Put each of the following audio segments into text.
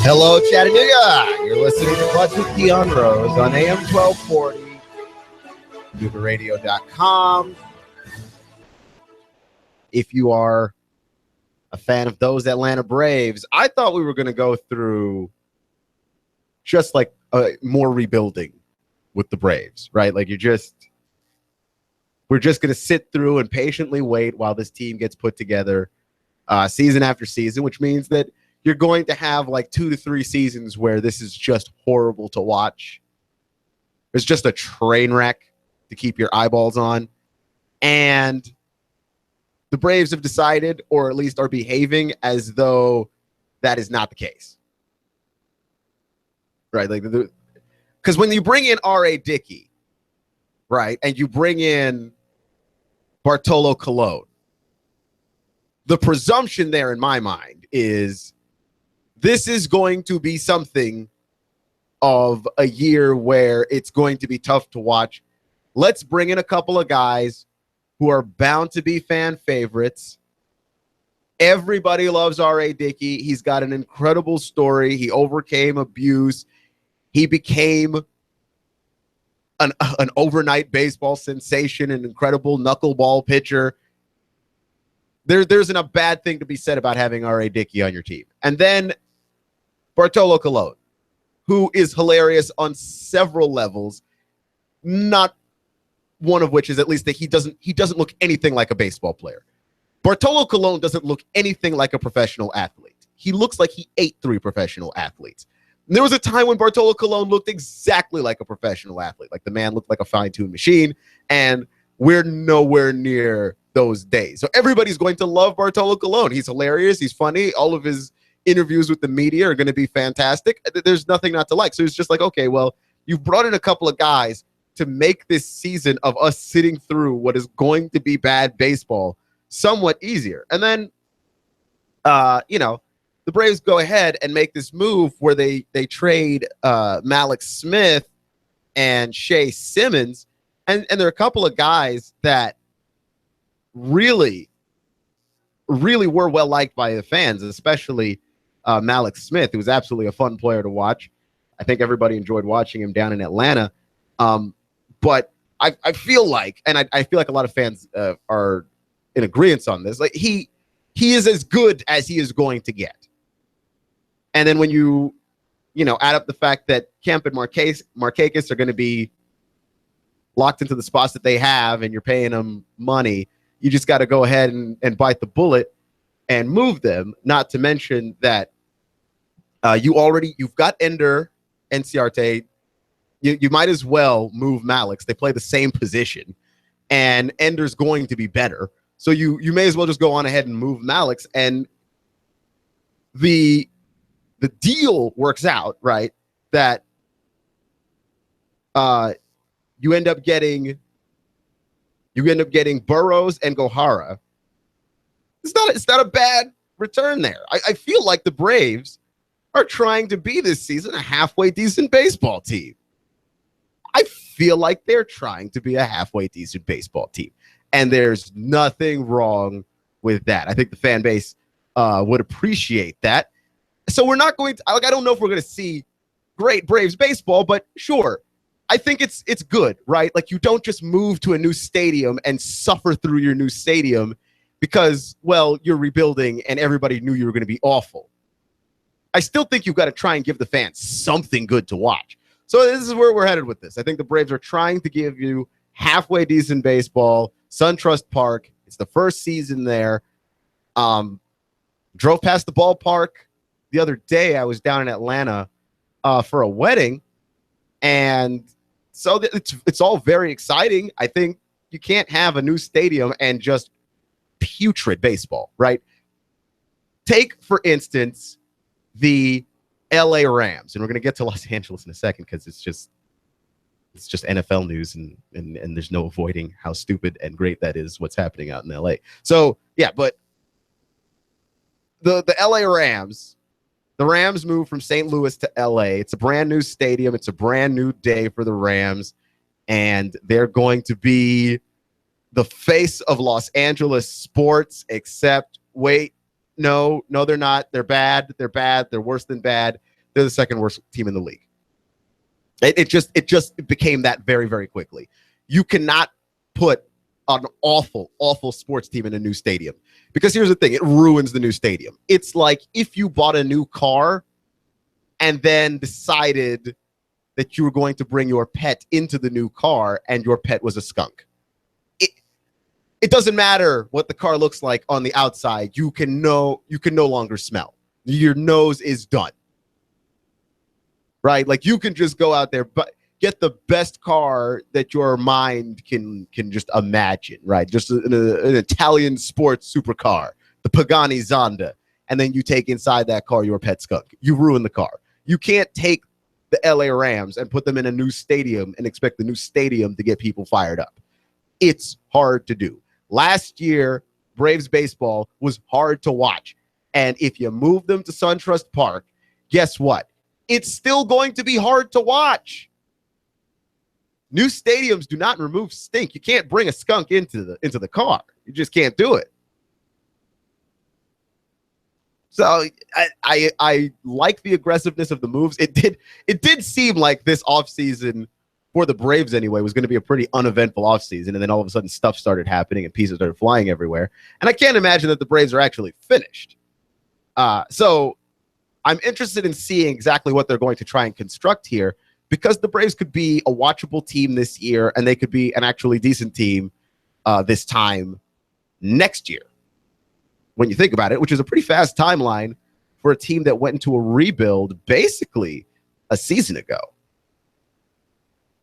Hello, Chattanooga. You're listening to Clutch with Keon Rose on AM 1240, NoogaRadio.com. If you are a fan of those Atlanta Braves, I thought we were going to go through just like more rebuilding with the Braves, right? Like we're just going to sit through and patiently wait while this team gets put together season after season, which means that you're going to have like 2 to 3 seasons where this is just horrible to watch. It's just a train wreck to keep your eyeballs on. And the Braves have decided, or at least are behaving as though that is not the case. Right? Like, because when you bring in R.A. Dickey, right, and you bring in Bartolo Colon, the presumption there in my mind is this is going to be something of a year where it's going to be tough to watch. Let's bring in a couple of guys who are bound to be fan favorites. Everybody loves R.A. Dickey. He's got an incredible story. He overcame abuse. He became an overnight baseball sensation, an incredible knuckleball pitcher. There isn't a bad thing to be said about having R.A. Dickey on your team. And then Bartolo Colon, who is hilarious on several levels, not one of which is at least that he doesn't look anything like a baseball player. Bartolo Colon doesn't look anything like a professional athlete. He looks like he ate 3 professional athletes. And there was a time when Bartolo Colon looked exactly like a professional athlete. Like the man looked like a fine-tuned machine, and we're nowhere near those days. So everybody's going to love Bartolo Colon. He's hilarious. He's funny. All of his interviews with the media are going to be fantastic. There's nothing not to like. So it's just like, okay, well, you've brought in a couple of guys to make this season of us sitting through what is going to be bad baseball somewhat easier. And then, the Braves go ahead and make this move where they trade Mallex Smith and Shae Simmons. And there are a couple of guys that really, really were well liked by the fans, especially Mallex Smith, who was absolutely a fun player to watch. I think everybody enjoyed watching him down in Atlanta. But I feel like, and I feel like a lot of fans are in agreement on this, like he is as good as he is going to get. And then when you add up the fact that Kemp and Markakis are going to be locked into the spots that they have, and you're paying them money, you just got to go ahead and bite the bullet and move them. Not to mention that you've got Ender and Ciarte. You might as well move Mallex. They play the same position, and Ender's going to be better. So you may as well just go on ahead and move Mallex, and the deal works out, right? That you end up getting Burrows and Gohara. It's not a bad return there. I feel like the Braves are trying to be this season a halfway decent baseball team. I feel like they're trying to be a halfway decent baseball team, and there's nothing wrong with that. I think the fan base would appreciate that. So we're not going to, I don't know if we're going to see great Braves baseball, but sure, I think it's good, right? Like, you don't just move to a new stadium and suffer through your new stadium because, well, you're rebuilding and everybody knew you were going to be awful. I still think you've got to try and give the fans something good to watch. So this is where we're headed with this. I think the Braves are trying to give you halfway decent baseball. SunTrust Park, it's the first season there. Drove past the ballpark the other day. I was down in Atlanta for a wedding, and so it's all very exciting. I think you can't have a new stadium and just putrid baseball, right? Take, for instance, the LA Rams, and we're going to get to Los Angeles in a second because it's just NFL news, and there's no avoiding how stupid and great that is, what's happening out in LA. So yeah, but the LA Rams, the Rams moved from St. Louis to LA. It's a brand new stadium. It's a brand new day for the Rams, and they're going to be the face of Los Angeles sports, except wait no, they're not. They're bad. They're bad. They're worse than bad. They're the second worst team in the league. It just became that very, very quickly. You cannot put an awful sports team in a new stadium, because here's the thing: it ruins the new stadium. It's like if you bought a new car and then decided that you were going to bring your pet into the new car and your pet was a skunk. It doesn't matter what the car looks like on the outside. You can no longer smell. Your nose is done. Right? Like, you can just go out there, but get the best car that your mind can just imagine, right? Just an Italian sports supercar, the Pagani Zonda, and then you take inside that car your pet skunk. You ruin the car. You can't take the LA Rams and put them in a new stadium and expect the new stadium to get people fired up. It's hard to do. Last year, Braves baseball was hard to watch. And if you move them to SunTrust Park, guess what? It's still going to be hard to watch. New stadiums do not remove stink. You can't bring a skunk into the car. You just can't do it. So I like the aggressiveness of the moves. It did seem like this offseason, for the Braves anyway, was going to be a pretty uneventful offseason, and then all of a sudden stuff started happening and pieces started flying everywhere. And I can't imagine that the Braves are actually finished. So I'm interested in seeing exactly what they're going to try and construct here, because the Braves could be a watchable team this year, and they could be an actually decent team this time next year, when you think about it, which is a pretty fast timeline for a team that went into a rebuild basically a season ago.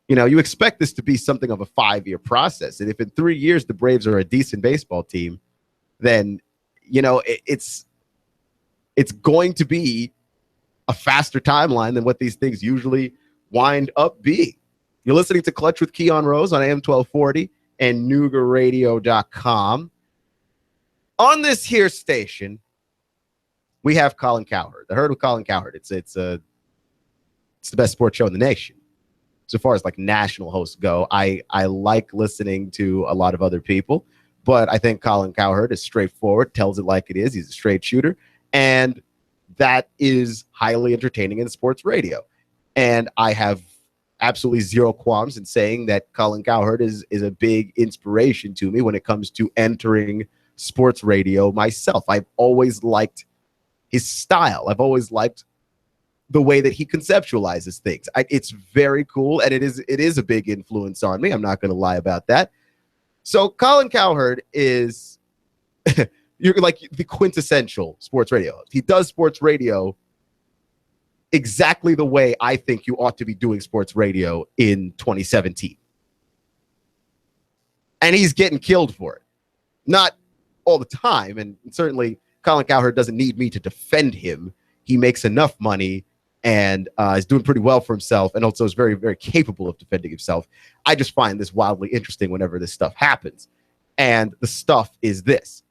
You know, you expect this to be something of a 5-year process. And if in 3 years the Braves are a decent baseball team, then, you know, it's going to be a faster timeline than what these things usually wind up being. You're listening to Clutch with Keon Rose on AM 1240 and NoogaRadio.com. On this here station, we have Colin Cowherd. The Herd with Colin Cowherd. It's the best sports show in the nation. So far as like national hosts go, I like listening to a lot of other people, but I think Colin Cowherd is straightforward, tells it like it is. He's a straight shooter, and that is highly entertaining in sports radio. And I have absolutely zero qualms in saying that Colin Cowherd is a big inspiration to me when it comes to entering sports radio myself. I've always liked his style. I've always liked the way that he conceptualizes things. It's very cool, and it is a big influence on me. I'm not going to lie about that. So Colin Cowherd is you're like the quintessential sports radio host. He does sports radio exactly the way I think you ought to be doing sports radio in 2017. And he's getting killed for it. Not all the time, and certainly Colin Cowherd doesn't need me to defend him. He makes enough money and is doing pretty well for himself, and also is very, very capable of defending himself. I just find this wildly interesting whenever this stuff happens. And the stuff is this.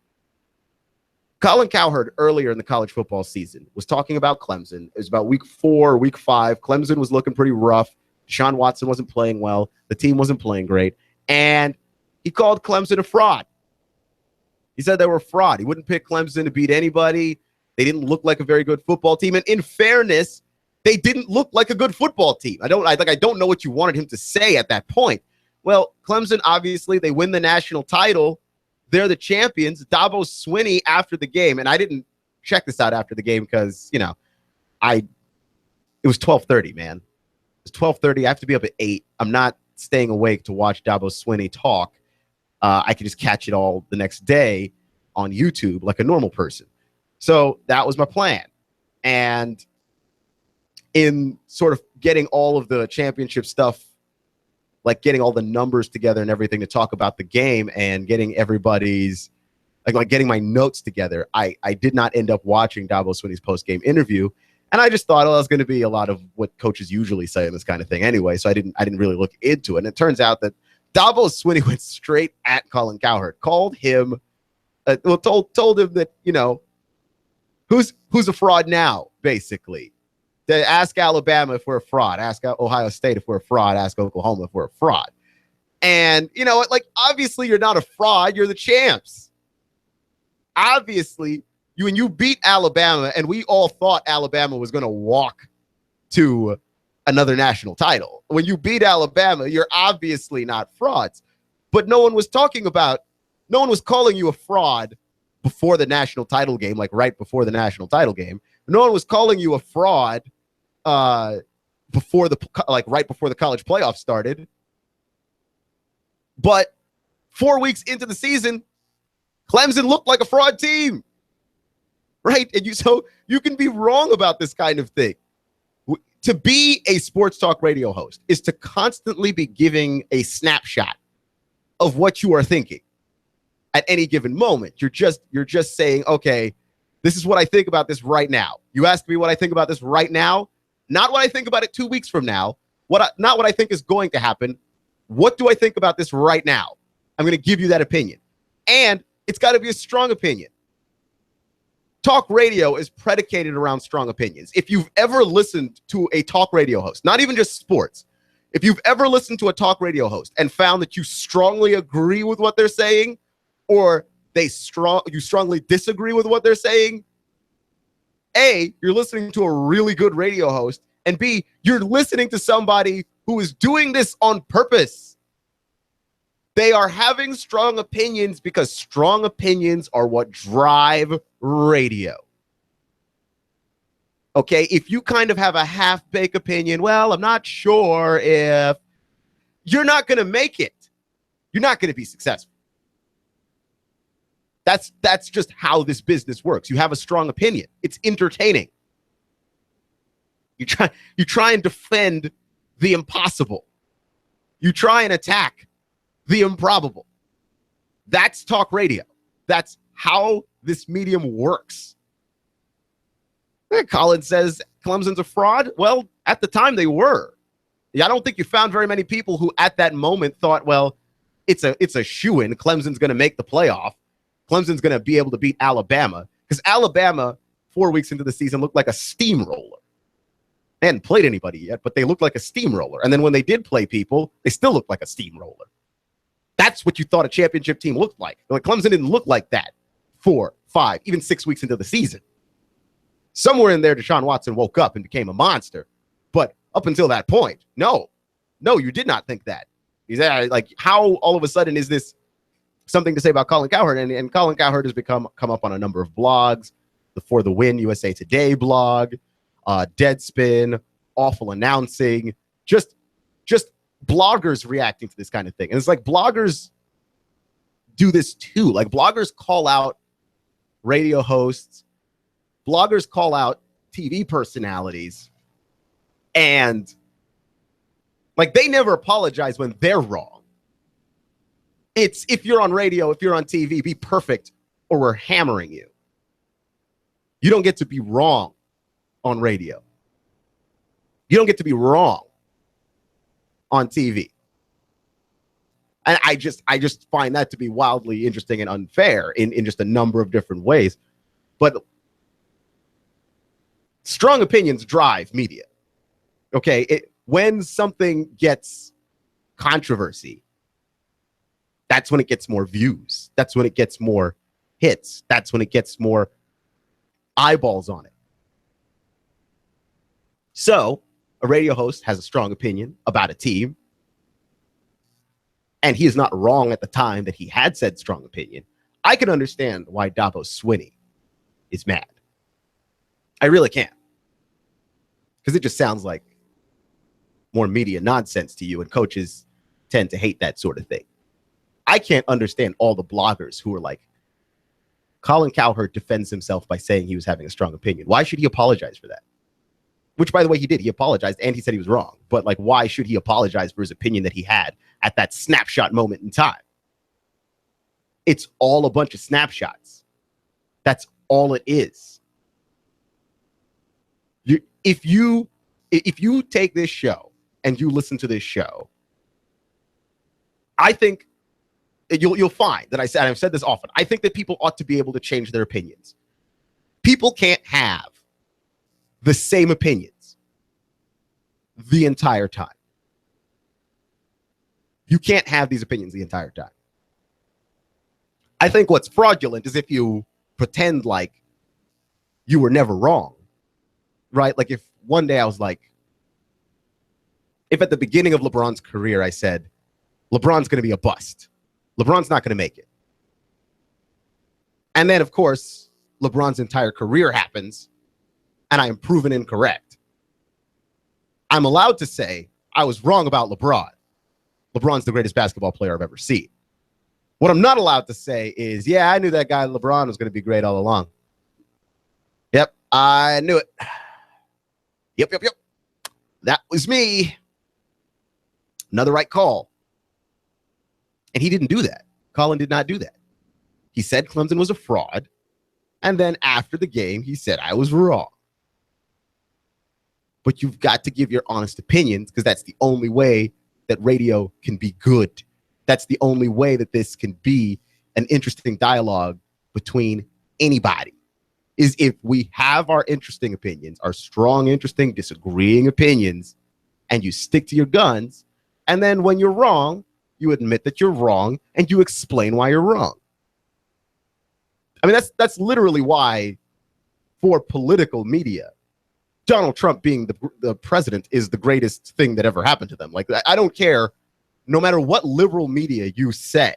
Colin Cowherd, earlier in the college football season, was talking about Clemson. It was about week 4, week 5. Clemson was looking pretty rough. Deshaun Watson wasn't playing well. The team wasn't playing great. And he called Clemson a fraud. He said they were a fraud. He wouldn't pick Clemson to beat anybody. They didn't look like a very good football team. And in fairness, they didn't look like a good football team. I don't know what you wanted him to say at that point. Well, Clemson, obviously, they win the national title. They're the champions. Dabo Swinney after the game, and I didn't check this out after the game because, you know, it was 12:30, man. It was 12:30. I have to be up at 8. I'm not staying awake to watch Dabo Swinney talk. I could just catch it all the next day on YouTube like a normal person. So that was my plan. And in sort of getting all of the championship stuff, like getting all the numbers together and everything to talk about the game and getting everybody's like getting my notes together, I did not end up watching Dabo Swinney's post-game interview. And I just thought, oh, that's going to be a lot of what coaches usually say in this kind of thing anyway. So I didn't really look into it. And it turns out that Dabo Swinney went straight at Colin Cowherd, called him, told him that, you know, who's a fraud now, basically. Ask Alabama if we're a fraud. Ask Ohio State if we're a fraud. Ask Oklahoma if we're a fraud. And, you know, like, obviously you're not a fraud. You're the champs. Obviously you beat Alabama, and we all thought Alabama was going to walk to another national title. When you beat Alabama, you're obviously not frauds. But no one was calling you a fraud before the national title game, like right before the national title game. No one was calling you a fraud right before the college playoffs started. But 4 weeks into the season, Clemson looked like a fraud team, right? And so you can be wrong about this kind of thing. To be a sports talk radio host is to constantly be giving a snapshot of what you are thinking at any given moment. You're just saying, okay, this is what I think about this right now. You asked me what I think about this right now, not what I think about it 2 weeks from now, not what I think is going to happen. What do I think about this right now? I'm going to give you that opinion. And it's got to be a strong opinion. Talk radio is predicated around strong opinions. If you've ever listened to a talk radio host, not even just sports, if you've ever listened to a talk radio host and found that you strongly agree with what they're saying, or you strongly disagree with what they're saying, A, you're listening to a really good radio host, and B, you're listening to somebody who is doing this on purpose. They are having strong opinions because strong opinions are what drive radio. Okay, if you kind of have a half-baked opinion, well, I'm not sure if, you're not going to make it. You're not going to be successful. That's just how this business works. You have a strong opinion. It's entertaining. You try and defend the impossible. You try and attack the improbable. That's talk radio. That's how this medium works. Colin says Clemson's a fraud. Well, at the time they were. I don't think you found very many people who at that moment thought, well, it's a shoo-in. Clemson's going to make the playoff. Clemson's going to be able to beat Alabama, because Alabama 4 weeks into the season looked like a steamroller. They hadn't played anybody yet, but they looked like a steamroller. And then when they did play people, they still looked like a steamroller. That's what you thought a championship team looked like. Like Clemson didn't look like that 4, 5, even 6 weeks into the season. Somewhere in there, Deshaun Watson woke up and became a monster. But up until that point, no, you did not think that. He's like, how all of a sudden is this something to say about Colin Cowherd? And Colin Cowherd has come up on a number of blogs, the For the Win USA Today blog, Deadspin, Awful Announcing, just bloggers reacting to this kind of thing. And it's like bloggers do this too. Like bloggers call out radio hosts, bloggers call out TV personalities, and like they never apologize when they're wrong. It's if you're on radio, if you're on TV, be perfect or we're hammering you. You don't get to be wrong on radio. You don't get to be wrong on TV. And I just find that to be wildly interesting and unfair in just a number of different ways. But strong opinions drive media. Okay, when something gets controversy, that's when it gets more views. That's when it gets more hits. That's when it gets more eyeballs on it. So a radio host has a strong opinion about a team, and he is not wrong at the time that he had said strong opinion. I can understand why Dabo Swinney is mad. I really can. Because it just sounds like more media nonsense to you, and coaches tend to hate that sort of thing. I can't understand all the bloggers who are like, Colin Cowherd defends himself by saying he was having a strong opinion. Why should he apologize for that? Which, by the way, he did. He apologized, and he said he was wrong. But, like, why should he apologize for his opinion that he had at that snapshot moment in time? It's all a bunch of snapshots. That's all it is. If you take this show and you listen to this show, I think you'll find that I've said this often. I think that people ought to be able to change their opinions. People can't have the same opinions the entire time. You can't have these opinions the entire time. I think what's fraudulent is if you pretend like you were never wrong, right? Like if one day I was like, if at the beginning of LeBron's career I said, LeBron's going to be a bust, LeBron's not going to make it. And then, of course, LeBron's entire career happens and I am proven incorrect. I'm allowed to say I was wrong about LeBron. LeBron's the greatest basketball player I've ever seen. What I'm not allowed to say is, yeah, I knew that guy LeBron was going to be great all along. Yep, I knew it. Yep. That was me. Another right call. And he didn't do that. Colin did not do that. He said Clemson was a fraud. And then after the game, he said, I was wrong. But you've got to give your honest opinions because that's the only way that radio can be good. That's the only way that this can be an interesting dialogue between anybody, is if we have our interesting opinions, our strong, interesting, disagreeing opinions, and you stick to your guns. And then when you're wrong, you admit that you're wrong and you explain why you're wrong. I mean, that's literally why for political media, Donald Trump being the president is the greatest thing that ever happened to them. Like, I don't care, no matter what liberal media you say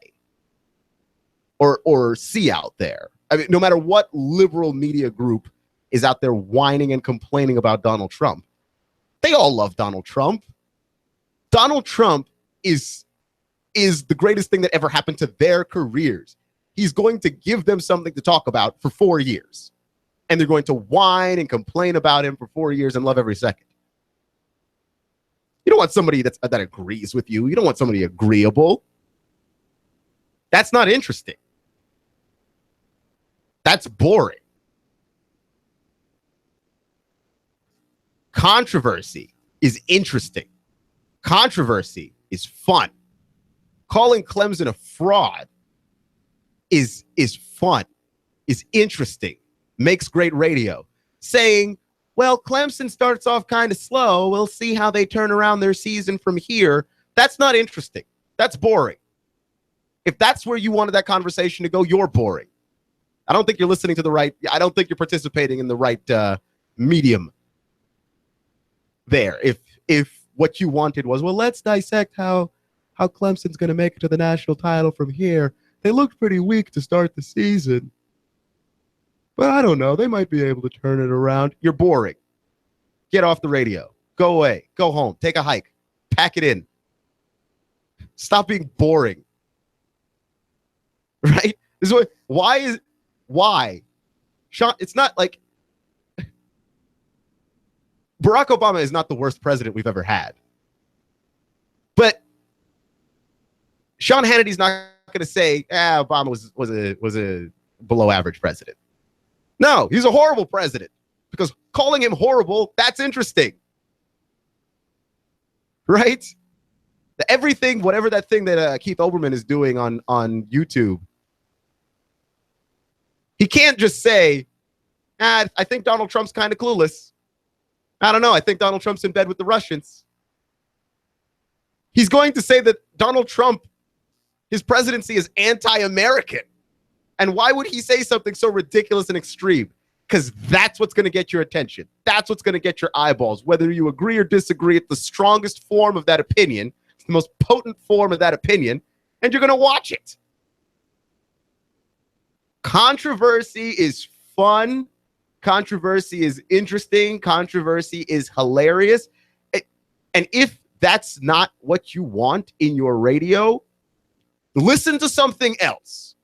or see out there. I mean, no matter what liberal media group is out there whining and complaining about Donald Trump, they all love Donald Trump. Donald Trump is the greatest thing that ever happened to their careers. He's going to give them something to talk about for 4 years. And they're going to whine and complain about him for 4 years and love every second. You don't want somebody that agrees with you. You don't want somebody agreeable. That's not interesting. That's boring. Controversy is interesting. Controversy is fun. Calling Clemson a fraud is fun, is interesting, makes great radio. Saying, well, Clemson starts off kind of slow. We'll see how they turn around their season from here. That's not interesting. That's boring. If that's where you wanted that conversation to go, you're boring. I don't think you're listening to the right. I don't think you're participating in the right medium there. If what you wanted was, well, let's dissect how Clemson's going to make it to the national title from here. They looked pretty weak to start the season. But I don't know. They might be able to turn it around. You're boring. Get off the radio. Go away. Go home. Take a hike. Pack it in. Stop being boring. Right? This is why? Sean, it's not like Barack Obama is not the worst president we've ever had. But Sean Hannity's not going to say, Obama was a below average president. No, he's a horrible president, because calling him horrible, that's interesting. Right? Everything, whatever that thing that Keith Olbermann is doing on YouTube, he can't just say, I think Donald Trump's kind of clueless. I don't know. I think Donald Trump's in bed with the Russians. He's going to say that Donald Trump, his presidency is anti-American. And why would he say something so ridiculous and extreme? Because that's what's going to get your attention. That's what's going to get your eyeballs. Whether you agree or disagree, it's the strongest form of that opinion. It's the most potent form of that opinion. And you're going to watch it. Controversy is fun. Controversy is interesting. Controversy is hilarious. And if that's not what you want in your radio, listen to something else.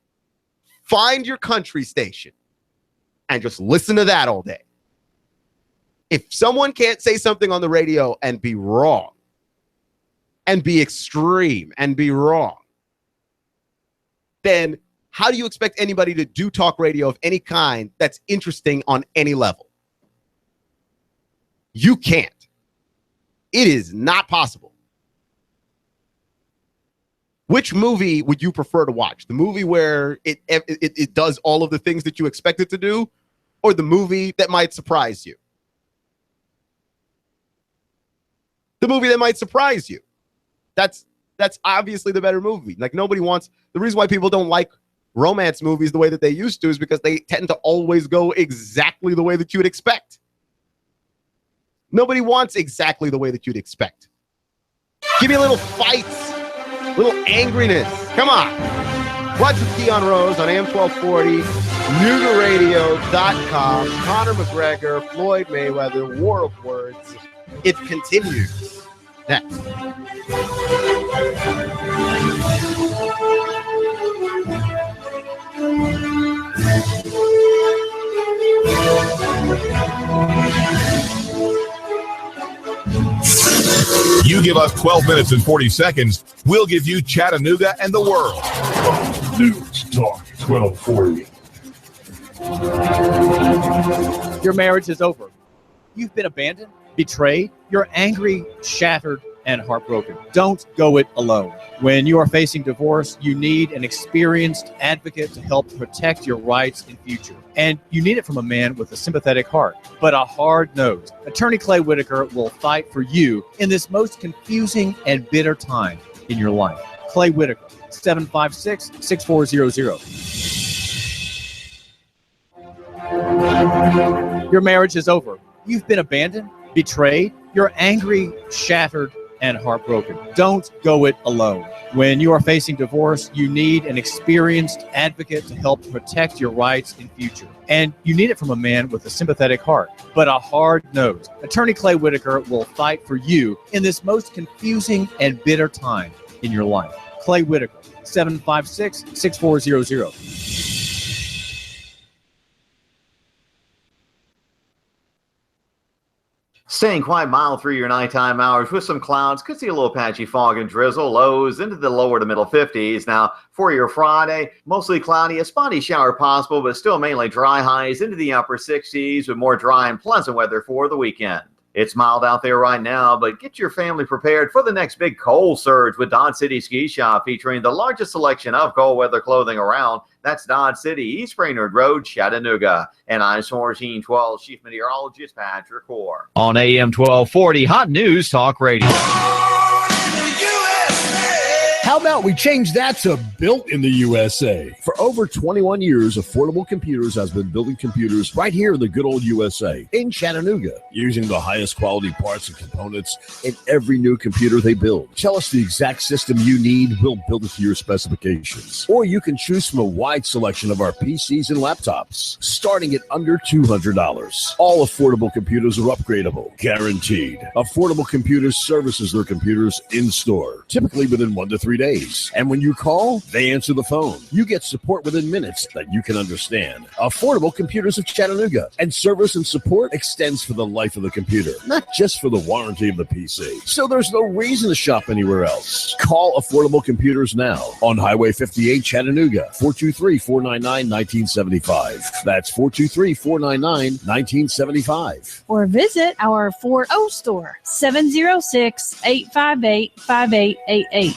Find your country station and just listen to that all day. If someone can't say something on the radio and be wrong, and be extreme and be wrong, then how do you expect anybody to do talk radio of any kind that's interesting on any level? You can't. It is not possible. Which movie would you prefer to watch? The movie where it does all of the things that you expect it to do, or the movie that might surprise you? The movie that might surprise you. That's obviously the better movie. Like, nobody wants, the reason why people don't like romance movies the way that they used to is because they tend to always go exactly the way that you'd expect. Nobody wants exactly the way that you'd expect. Give me a little fights, a little angriness. Come on. Watch with Keon Rose on AM 1240, Noogaradio.com. Conor McGregor, Floyd Mayweather, War of Words. It continues next. You give us 12 minutes and 40 seconds, we'll give you Chattanooga and the world. News Talk 1240. Your marriage is over. You've been abandoned, betrayed. You're angry, shattered, and heartbroken. Don't go it alone. When you are facing divorce, you need an experienced advocate to help protect your rights and future. And you need it from a man with a sympathetic heart, but a hard nose. Attorney Clay Whitaker will fight for you in this most confusing and bitter time in your life. Clay Whitaker, 756-6400. Your marriage is over. You've been abandoned, betrayed. You're angry, shattered, and heartbroken. Don't go it alone. When you are facing divorce, you need an experienced advocate to help protect your rights and future. And you need it from a man with a sympathetic heart, but a hard nose. Attorney Clay Whitaker will fight for you in this most confusing and bitter time in your life. Clay Whitaker, 756-6400. Staying quite mild through your nighttime hours with some clouds. Could see a little patchy fog and drizzle. Lows into the lower to middle 50s. Now, for your Friday, mostly cloudy. A spotty shower possible, but still mainly dry. Highs into the upper 60s with more dry and pleasant weather for the weekend. It's mild out there right now, but get your family prepared for the next big cold surge with Dodge City Ski Shop, featuring the largest selection of cold weather clothing around. That's Dodge City, East Brainerd Road, Chattanooga. And I'm 1412 Chief Meteorologist Patrick Hoare. On AM 1240, Hot News Talk Radio. How about we change that to Built in the USA? For over 21 years, Affordable Computers has been building computers right here in the good old USA, in Chattanooga, using the highest quality parts and components in every new computer they build. Tell us the exact system you need, we'll build it to your specifications. Or you can choose from a wide selection of our PCs and laptops, starting at under $200. All Affordable Computers are upgradable, guaranteed. Affordable Computers services their computers in store, typically within 1 to 3 days. And when you call, they answer the phone. You get support within minutes that you can understand. Affordable Computers of Chattanooga. And service and support extends for the life of the computer, not just for the warranty of the PC. So there's no reason to shop anywhere else. Call Affordable Computers now on Highway 58 Chattanooga, 423-499-1975. That's 423-499-1975. Or visit our Fort O store, 706-858-5888.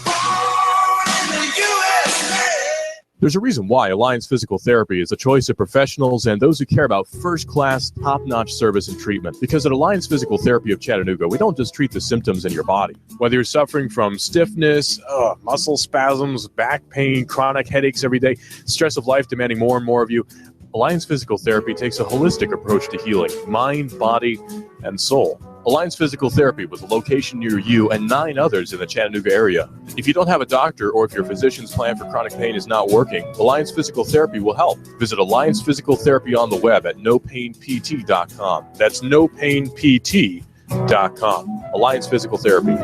There's a reason why Alliance Physical Therapy is a choice of professionals and those who care about first-class, top-notch service and treatment. Because at Alliance Physical Therapy of Chattanooga, we don't just treat the symptoms in your body. Whether you're suffering from stiffness, muscle spasms, back pain, chronic headaches every day, stress of life demanding more and more of you, Alliance Physical Therapy takes a holistic approach to healing, mind, body, and soul. Alliance Physical Therapy with a location near you and 9 others in the Chattanooga area. If you don't have a doctor or if your physician's plan for chronic pain is not working, Alliance Physical Therapy will help. Visit Alliance Physical Therapy on the web at nopainpt.com. That's nopainpt.com. Alliance Physical Therapy.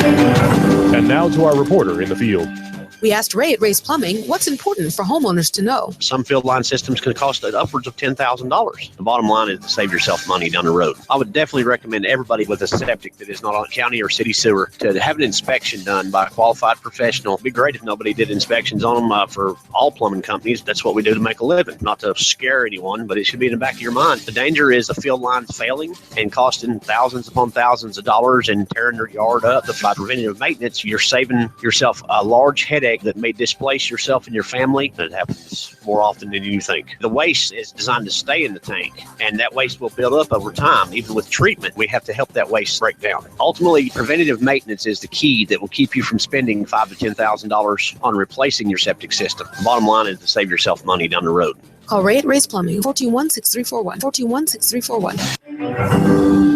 And now to our reporter in the field. We asked Ray at Ray's Plumbing what's important for homeowners to know. Some field line systems can cost upwards of $10,000. The bottom line is to save yourself money down the road. I would definitely recommend everybody with a septic that is not on county or city sewer to have an inspection done by a qualified professional. It'd be great if nobody did inspections on them for all plumbing companies. That's what we do to make a living. Not to scare anyone, but it should be in the back of your mind. The danger is the field lines failing and costing thousands upon thousands of dollars and tearing your yard up. By preventative maintenance, you're saving yourself a large headache headache that may displace yourself and your family. It happens more often than you think. The waste is designed to stay in the tank, and that waste will build up over time. Even with treatment, we have to help that waste break down. Ultimately, preventative maintenance is the key that will keep you from spending $5,000 to $10,000 on replacing your septic system. The bottom line is to save yourself money down the road. Call Ray at Ray's Plumbing, 421-6341, 421-6341.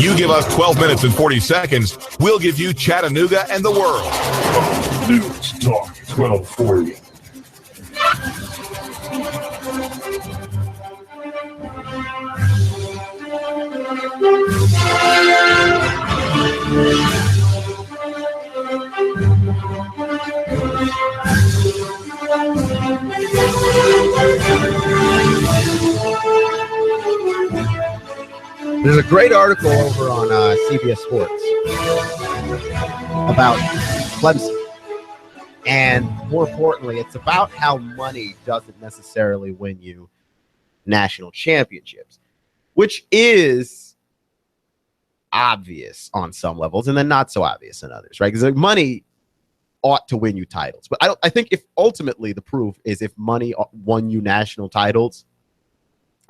You give us 12 minutes and 40 seconds, we'll give you Chattanooga and the world. News Talk 1240. There's a great article over on CBS Sports about Clemson. And more importantly, it's about how money doesn't necessarily win you national championships, which is obvious on some levels and then not so obvious in others, right? Because money ought to win you titles. But I think if ultimately the proof is if money won you national titles,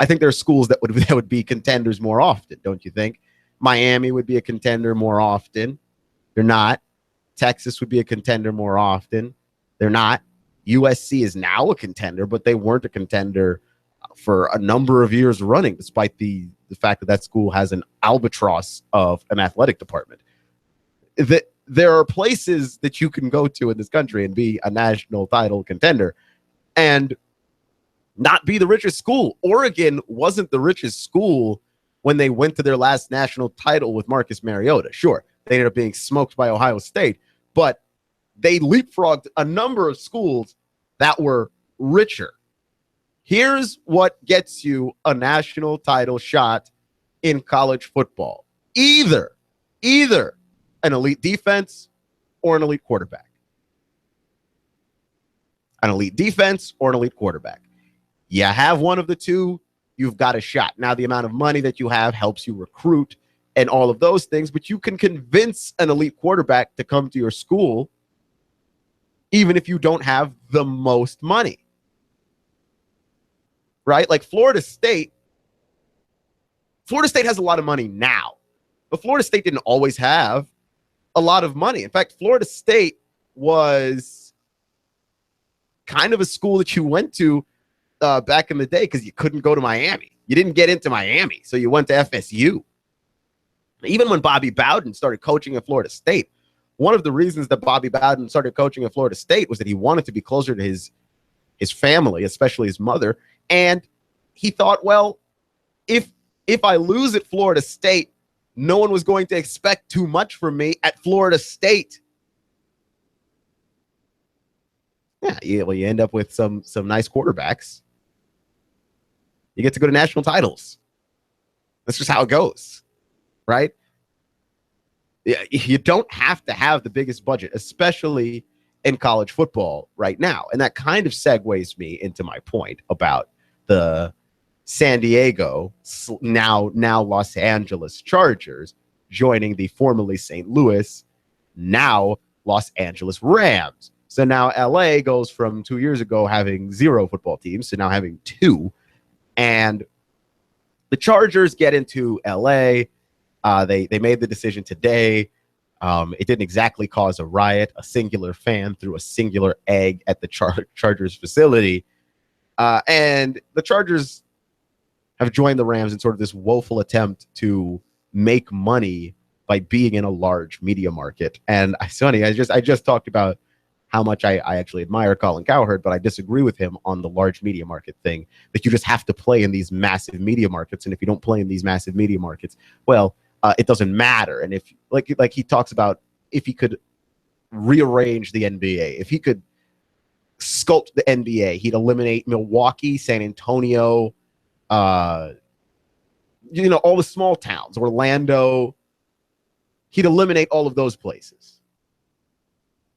I think there are schools that would be contenders more often, don't you think? Miami would be a contender more often. They're not. Texas would be a contender more often. They're not. USC is now a contender, but they weren't a contender for a number of years running, despite the fact that school has an albatross of an athletic department. There are places that you can go to in this country and be a national title contender and not be the richest school. Oregon wasn't the richest school when they went to their last national title with Marcus Mariota. Sure, they ended up being smoked by Ohio State, but they leapfrogged a number of schools that were richer. Here's what gets you a national title shot in college football. Either an elite defense or an elite quarterback. An elite defense or an elite quarterback. You have one of the two, you've got a shot. Now, the amount of money that you have helps you recruit and all of those things, but you can convince an elite quarterback to come to your school even if you don't have the most money. Right? Like Florida State has a lot of money now, but Florida State didn't always have a lot of money. In fact, Florida State was kind of a school that you went to back in the day because you couldn't go to Miami. You didn't get into Miami, so you went to FSU. Even when Bobby Bowden started coaching at Florida State, one of the reasons that Bobby Bowden started coaching at Florida State was that he wanted to be closer to his family, especially his mother. And he thought, well, if I lose at Florida State, no one was going to expect too much from me at Florida State. Yeah, you end up with some nice quarterbacks. You get to go to national titles. That's just how it goes, right? You don't have to have the biggest budget, especially in college football right now. And that kind of segues me into my point about the San Diego, now Los Angeles Chargers joining the formerly St. Louis, now Los Angeles Rams. So now LA goes from 2 years ago having 0 football teams to now having 2. And the Chargers get into LA. They made the decision today. It didn't exactly cause a riot. A singular fan threw a singular egg at the Chargers facility. And the Chargers have joined the Rams in sort of this woeful attempt to make money by being in a large media market. And Sonny, I just talked about how much I actually admire Colin Cowherd, but I disagree with him on the large media market thing, that you just have to play in these massive media markets. And if you don't play in these massive media markets, well, it doesn't matter. And if like he talks about, if he could rearrange the NBA, if he could sculpt the NBA, he'd eliminate Milwaukee, San Antonio, all the small towns, Orlando. He'd eliminate all of those places.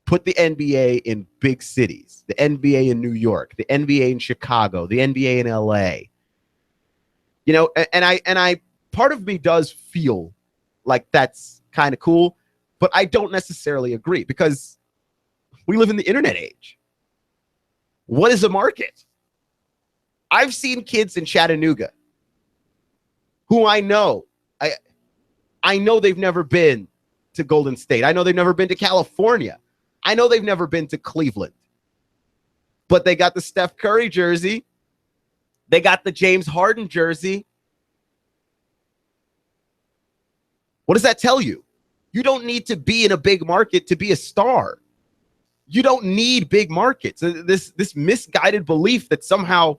Put the NBA in big cities, the NBA in New York, the NBA in Chicago, the NBA in LA. And I part of me does feel like that's kind of cool. But I don't necessarily agree because we live in the internet age. What is a market? I've seen kids in Chattanooga who I know they've never been to Golden State. I know they've never been to California. I know they've never been to Cleveland. But they got the Steph Curry jersey. They got the James Harden jersey. What does that tell you? You don't need to be in a big market to be a star. You don't need big markets. This misguided belief that somehow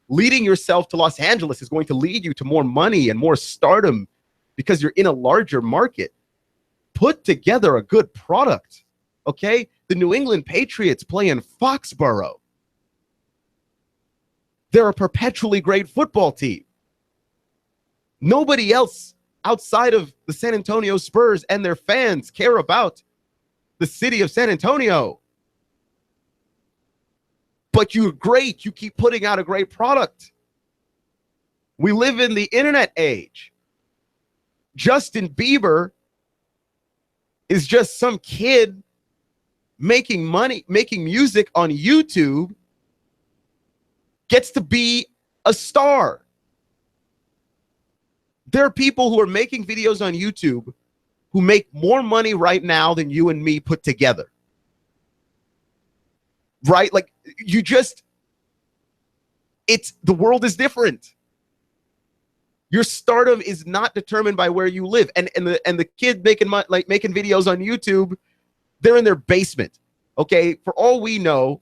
leading yourself to Los Angeles is going to lead you to more money and more stardom because you're in a larger market. Put together a good product, okay? The New England Patriots play in Foxborough. They're a perpetually great football team. Nobody else outside of the San Antonio Spurs and their fans care about the city of San Antonio. But you're great. You keep putting out a great product. We live in the internet age. Justin Bieber is just some kid making money, making music on YouTube, gets to be a star. There are people who are making videos on YouTube who make more money right now than you and me put together. Right? Like the world is different. Your stardom is not determined by where you live. And the kid making videos on YouTube, they're in their basement. Okay? For all we know,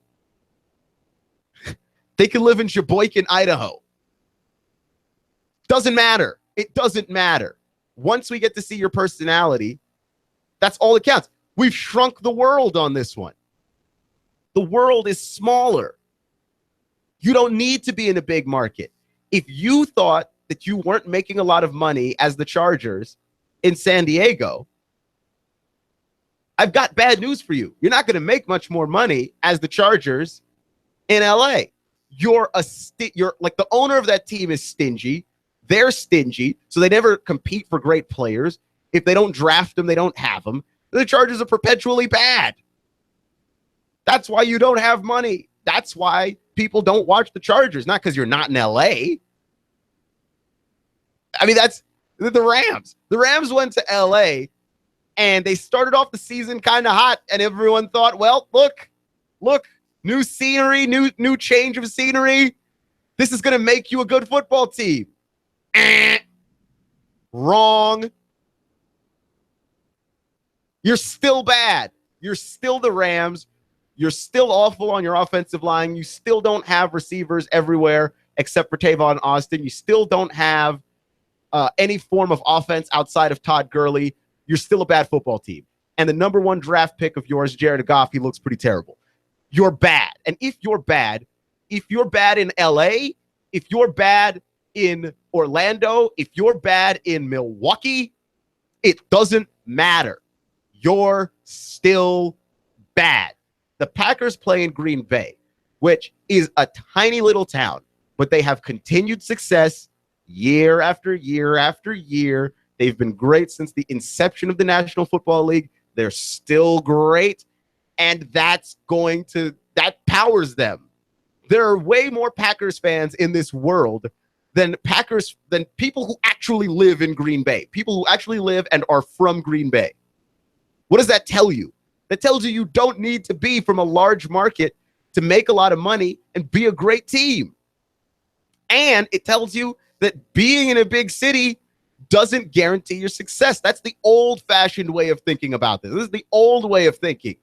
they can live in Sheboygan, Idaho. Doesn't matter. It doesn't matter. Once we get to see your personality, that's all that counts. We've shrunk the world on this one. The world is smaller. You don't need to be in a big market. If you thought that you weren't making a lot of money as the Chargers in San Diego, I've got bad news for you. You're not going to make much more money as the Chargers in LA. You're like the owner of that team is stingy. They're stingy, so they never compete for great players. If they don't draft them, they don't have them. The Chargers are perpetually bad. That's why you don't have money. That's why people don't watch the Chargers, not because you're not in LA. I mean, that's the Rams. The Rams went to LA, and they started off the season kind of hot, and everyone thought, well, look, new scenery, new change of scenery. This is going to make you a good football team. Wrong. You're still bad. You're still the Rams. You're still awful on your offensive line. You still don't have receivers everywhere except for Tavon Austin. You still don't have any form of offense outside of Todd Gurley. You're still a bad football team. And the number one draft pick of yours, Jared Goff, he looks pretty terrible. You're bad. And if you're bad in LA, if you're bad in Orlando, if you're bad in Milwaukee, it doesn't matter. You're still bad. The Packers play in Green Bay, which is a tiny little town, but they have continued success year after year after year. They've been great since the inception of the National Football League. They're still great, and that powers them. There are way more Packers fans in this world than people who actually live in Green Bay, people who actually live and are from Green Bay. What does that tell you? That tells you don't need to be from a large market to make a lot of money and be a great team. And it tells you that being in a big city doesn't guarantee your success. That's the old-fashioned way of thinking about this. This is the old way of thinking.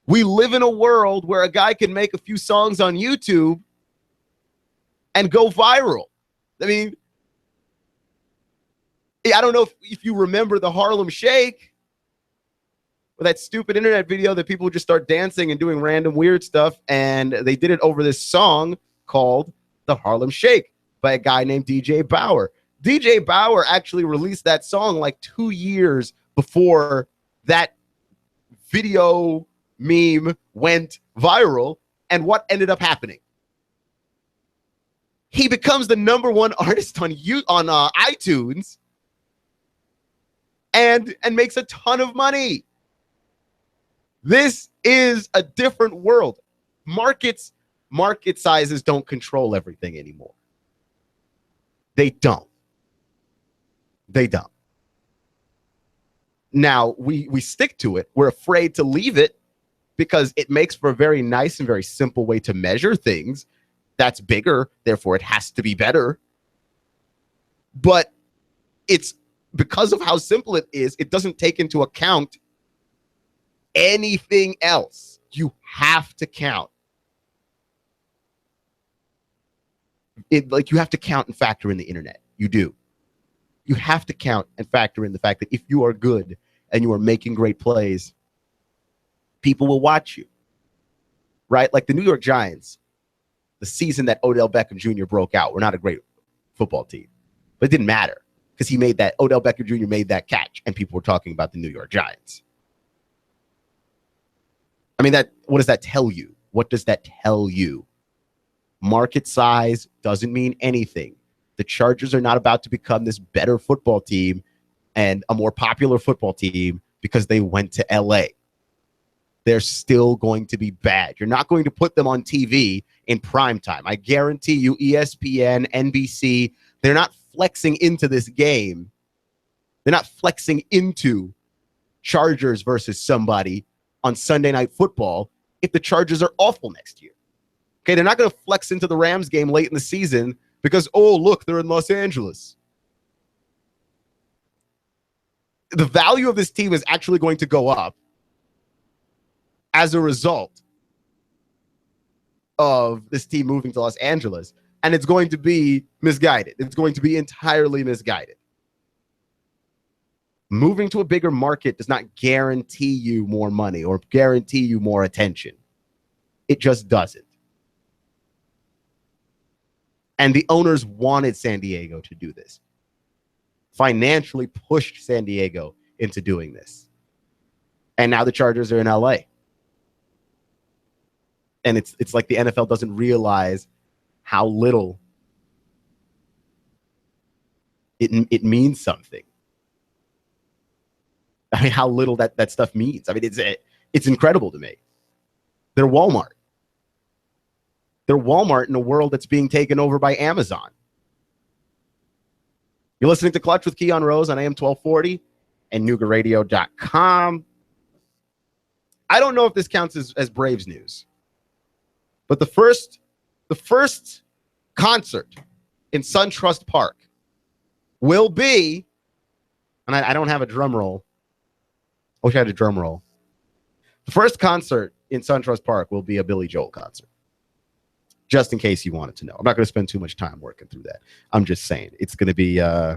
We live in a world where a guy can make a few songs on YouTube and go viral. I mean, I don't know if you remember the Harlem Shake, or that stupid internet video that people would just start dancing and doing random weird stuff, and they did it over this song called The Harlem Shake by a guy named DJ Bauer. DJ Bauer actually released that song like 2 years before that video meme went viral, and what ended up happening? He becomes the number one artist on iTunes. and makes a ton of money. This is a different world. Market sizes don't control everything anymore. They don't. Now, we stick to it. We're afraid to leave it because it makes for a very nice and very simple way to measure things. That's bigger, therefore it has to be better. But it's because of how simple it is, it doesn't take into account anything else. You have to count it, like you have to count and factor in the internet. You do. You have to count and factor in the fact that if you are good and you are making great plays, people will watch you, right? Like the New York Giants, the season that Odell Beckham Jr. broke out, were not a great football team, but it didn't matter because Odell Beckham Jr. made that catch and people were talking about the New York Giants. I mean, what does that tell you? What does that tell you? Market size doesn't mean anything. The Chargers are not about to become this better football team and a more popular football team because they went to LA. They're still going to be bad. You're not going to put them on TV in prime time. I guarantee you, ESPN, NBC, they're not flexing into this game. They're not flexing into Chargers versus somebody on Sunday Night Football if the Chargers are awful next year. Okay, they're not going to flex into the Rams game late in the season because, oh, look, they're in Los Angeles. The value of this team is actually going to go up as a result of this team moving to Los Angeles, and it's going to be misguided. It's going to be entirely misguided. Moving to a bigger market does not guarantee you more money or guarantee you more attention. It just doesn't. And the owners wanted San Diego to do this. Financially pushed San Diego into doing this. And now the Chargers are in LA. And it's like the NFL doesn't realize how little it means something. I mean, how little that stuff means. I mean, it's incredible to me. They're Walmart. They're Walmart in a world that's being taken over by Amazon. You're listening to Clutch with Keon Rose on AM 1240 and NoogaRadio.com. I don't know if this counts as Braves news, but the first concert in SunTrust Park will be, and I don't have a drum roll. I wish I had a drum roll. The first concert in SunTrust Park will be a Billy Joel concert. Just in case you wanted to know. I'm not going to spend too much time working through that. I'm just saying it's going to be an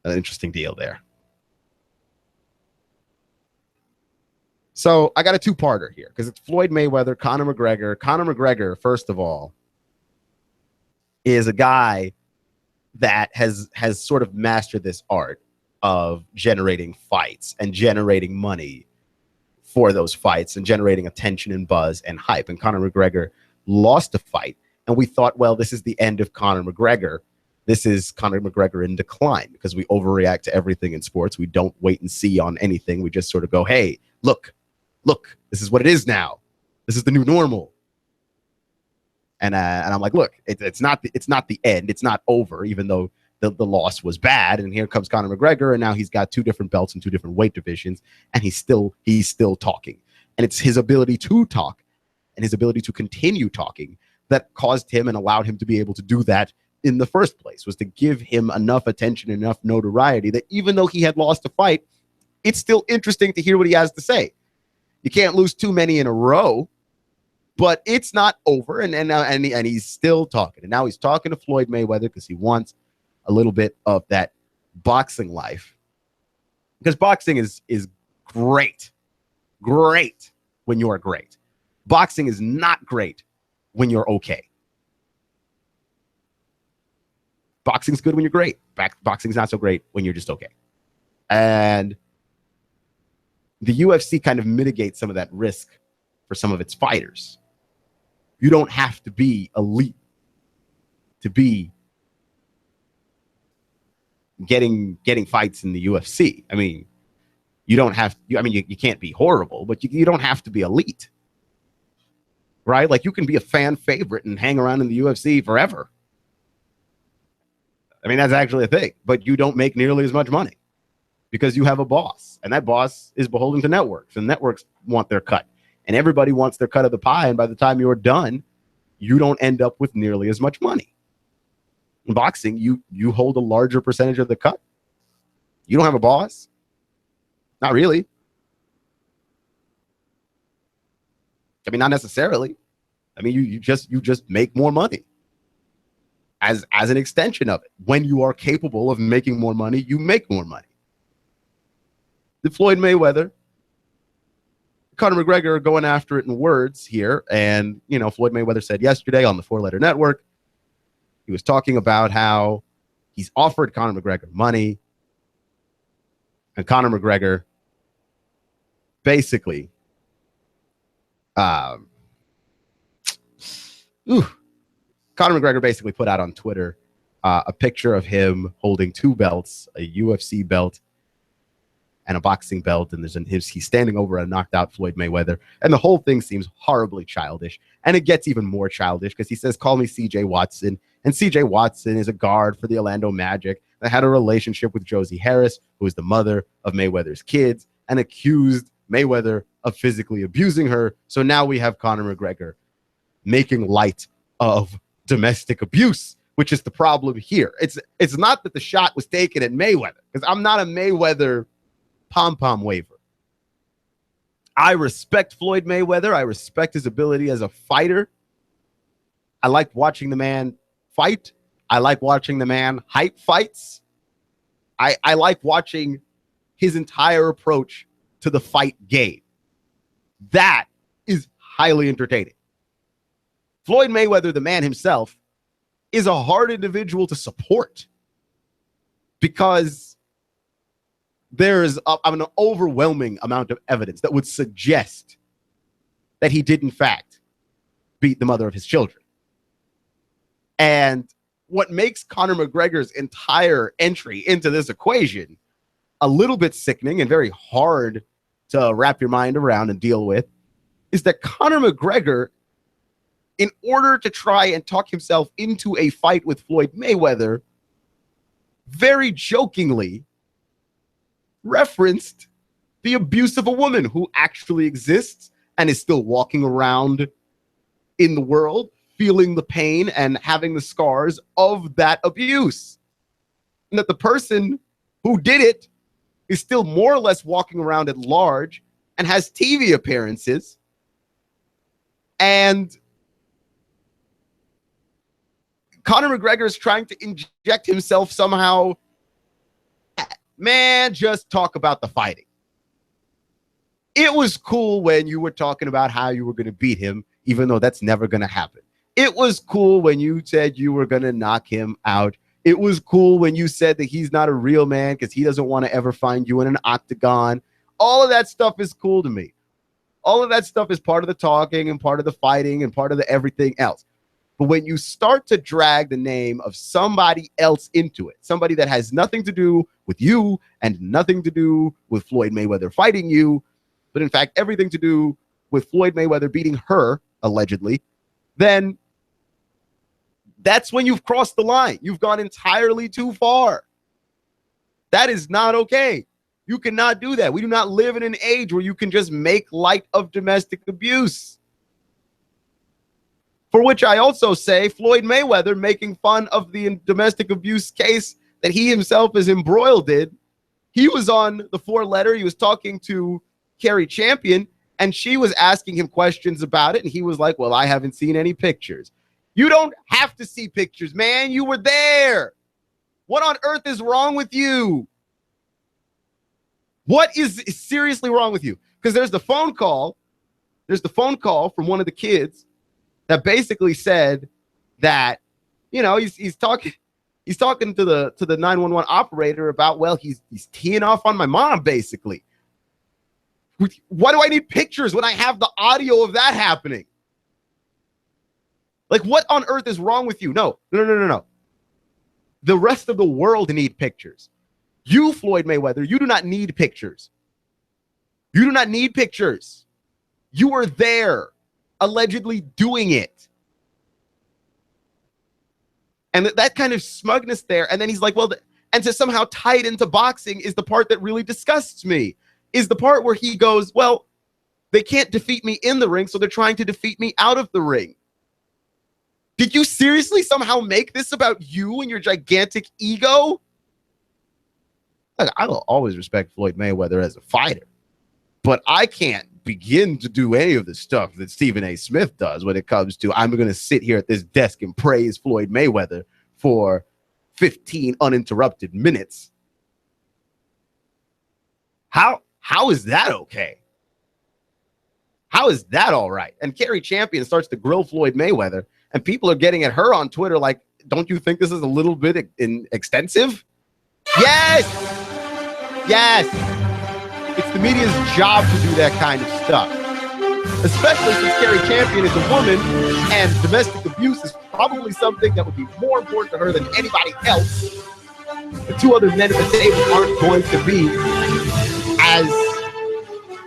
interesting deal there. So I got a two-parter here because it's Floyd Mayweather, Conor McGregor. Conor McGregor, first of all, is a guy that has sort of mastered this art of generating fights and generating money for those fights and generating attention and buzz and hype. And Conor McGregor lost a fight. And we thought, well, this is the end of Conor McGregor. This is Conor McGregor in decline because we overreact to everything in sports. We don't wait and see on anything. We just sort of go, hey, look, this is what it is now. This is the new normal. And I'm like, look, it's not the end. It's not over, even though the loss was bad. And here comes Conor McGregor, and now he's got two different belts in two different weight divisions, and he's still talking. And it's his ability to talk and his ability to continue talking that caused him and allowed him to be able to do that in the first place, was to give him enough attention, enough notoriety that even though he had lost a fight, it's still interesting to hear what he has to say. You can't lose too many in a row, but it's not over. And he's still talking. And now he's talking to Floyd Mayweather because he wants a little bit of that boxing life, because boxing is great when you're great. Boxing is not great when you're okay. Boxing's good when you're great. Boxing's not so great when you're just okay. And the UFC kind of mitigates some of that risk for some of its fighters. You don't have to be elite to be getting fights in the UFC. I mean, you don't have, you can't be horrible, but you don't have to be elite, right? Like, you can be a fan favorite and hang around in the UFC forever. I mean, that's actually a thing, but you don't make nearly as much money because you have a boss, and that boss is beholden to networks, and networks want their cut, and everybody wants their cut of the pie. And by the time you're done, you don't end up with nearly as much money. In boxing, you hold a larger percentage of the cut. You don't have a boss. Not really. I mean, not necessarily. I mean, you just make more money as an extension of it. When you are capable of making more money, you make more money. The Floyd Mayweather, Conor McGregor are going after it in words here. And, Floyd Mayweather said yesterday on the 4-Letter Network, he was talking about how he's offered Conor McGregor money. And Conor McGregor basically, Conor McGregor basically put out on Twitter a picture of him holding 2 belts, a UFC belt and a boxing belt, and he's standing over a knocked out Floyd Mayweather, and the whole thing seems horribly childish, and it gets even more childish because he says, "Call me CJ Watson," and CJ Watson is a guard for the Orlando Magic that had a relationship with Josie Harris, who is the mother of Mayweather's kids, and accused Mayweather of physically abusing her. So now we have Conor McGregor making light of domestic abuse, which is the problem here. It's not that the shot was taken at Mayweather, because I'm not a Mayweather pom-pom waver. I respect Floyd Mayweather. I respect his ability as a fighter. I like watching the man fight. I like watching the man hype fights. I like watching his entire approach to the fight game. That is highly entertaining. Floyd Mayweather, the man himself, is a hard individual to support because there is an overwhelming amount of evidence that would suggest that he did, in fact, beat the mother of his children. And what makes Conor McGregor's entire entry into this equation a little bit sickening and very hard to wrap your mind around and deal with is that Conor McGregor, in order to try and talk himself into a fight with Floyd Mayweather, very jokingly referenced the abuse of a woman who actually exists and is still walking around in the world, feeling the pain and having the scars of that abuse. And that the person who did it is still more or less walking around at large and has TV appearances. And Conor McGregor is trying to inject himself somehow. Man, just talk about the fighting. It was cool when you were talking about how you were going to beat him, even though that's never going to happen. It was cool when you said you were going to knock him out. It was cool when you said that he's not a real man because he doesn't want to ever find you in an octagon. All of that stuff is cool to me. All of that stuff is part of the talking and part of the fighting and part of the everything else. But when you start to drag the name of somebody else into it, somebody that has nothing to do with you and nothing to do with Floyd Mayweather fighting you, but in fact, everything to do with Floyd Mayweather beating her, allegedly, then that's when you've crossed the line. You've gone entirely too far. That is not okay. You cannot do that. We do not live in an age where you can just make light of domestic abuse. For which I also say Floyd Mayweather making fun of the domestic abuse case that he himself is embroiled in. He was on the 4-Letter. He was talking to Carrie Champion, and she was asking him questions about it. And he was like, well, I haven't seen any pictures. You don't have to see pictures, man. You were there. What on earth is wrong with you? What is seriously wrong with you? Because there's the phone call. There's the phone call from one of the kids that basically said that, he's talking to the 911 operator about, well, he's teeing off on my mom, basically. Why do I need pictures when I have the audio of that happening? Like, what on earth is wrong with you? No. The rest of the world need pictures. You, Floyd Mayweather, you do not need pictures. You do not need pictures. You were there, allegedly doing it. And that kind of smugness there. And then he's like, well, and to somehow tie it into boxing is the part that really disgusts me, is the part where he goes, well, they can't defeat me in the ring, so they're trying to defeat me out of the ring. Did you seriously somehow make this about you and your gigantic ego? Look, I will always respect Floyd Mayweather as a fighter, but I can't begin to do any of the stuff that Stephen A. Smith does when it comes to I'm going to sit here at this desk and praise Floyd Mayweather for 15 uninterrupted minutes. How is that okay? How is that all right? And Carrie Champion starts to grill Floyd Mayweather, and people are getting at her on Twitter like, don't you think this is a little bit extensive? Yes! Yes! It's the media's job to do that kind of stuff. Especially since Carrie Champion is a woman, and domestic abuse is probably something that would be more important to her than anybody else. The two other men at the table aren't going to be as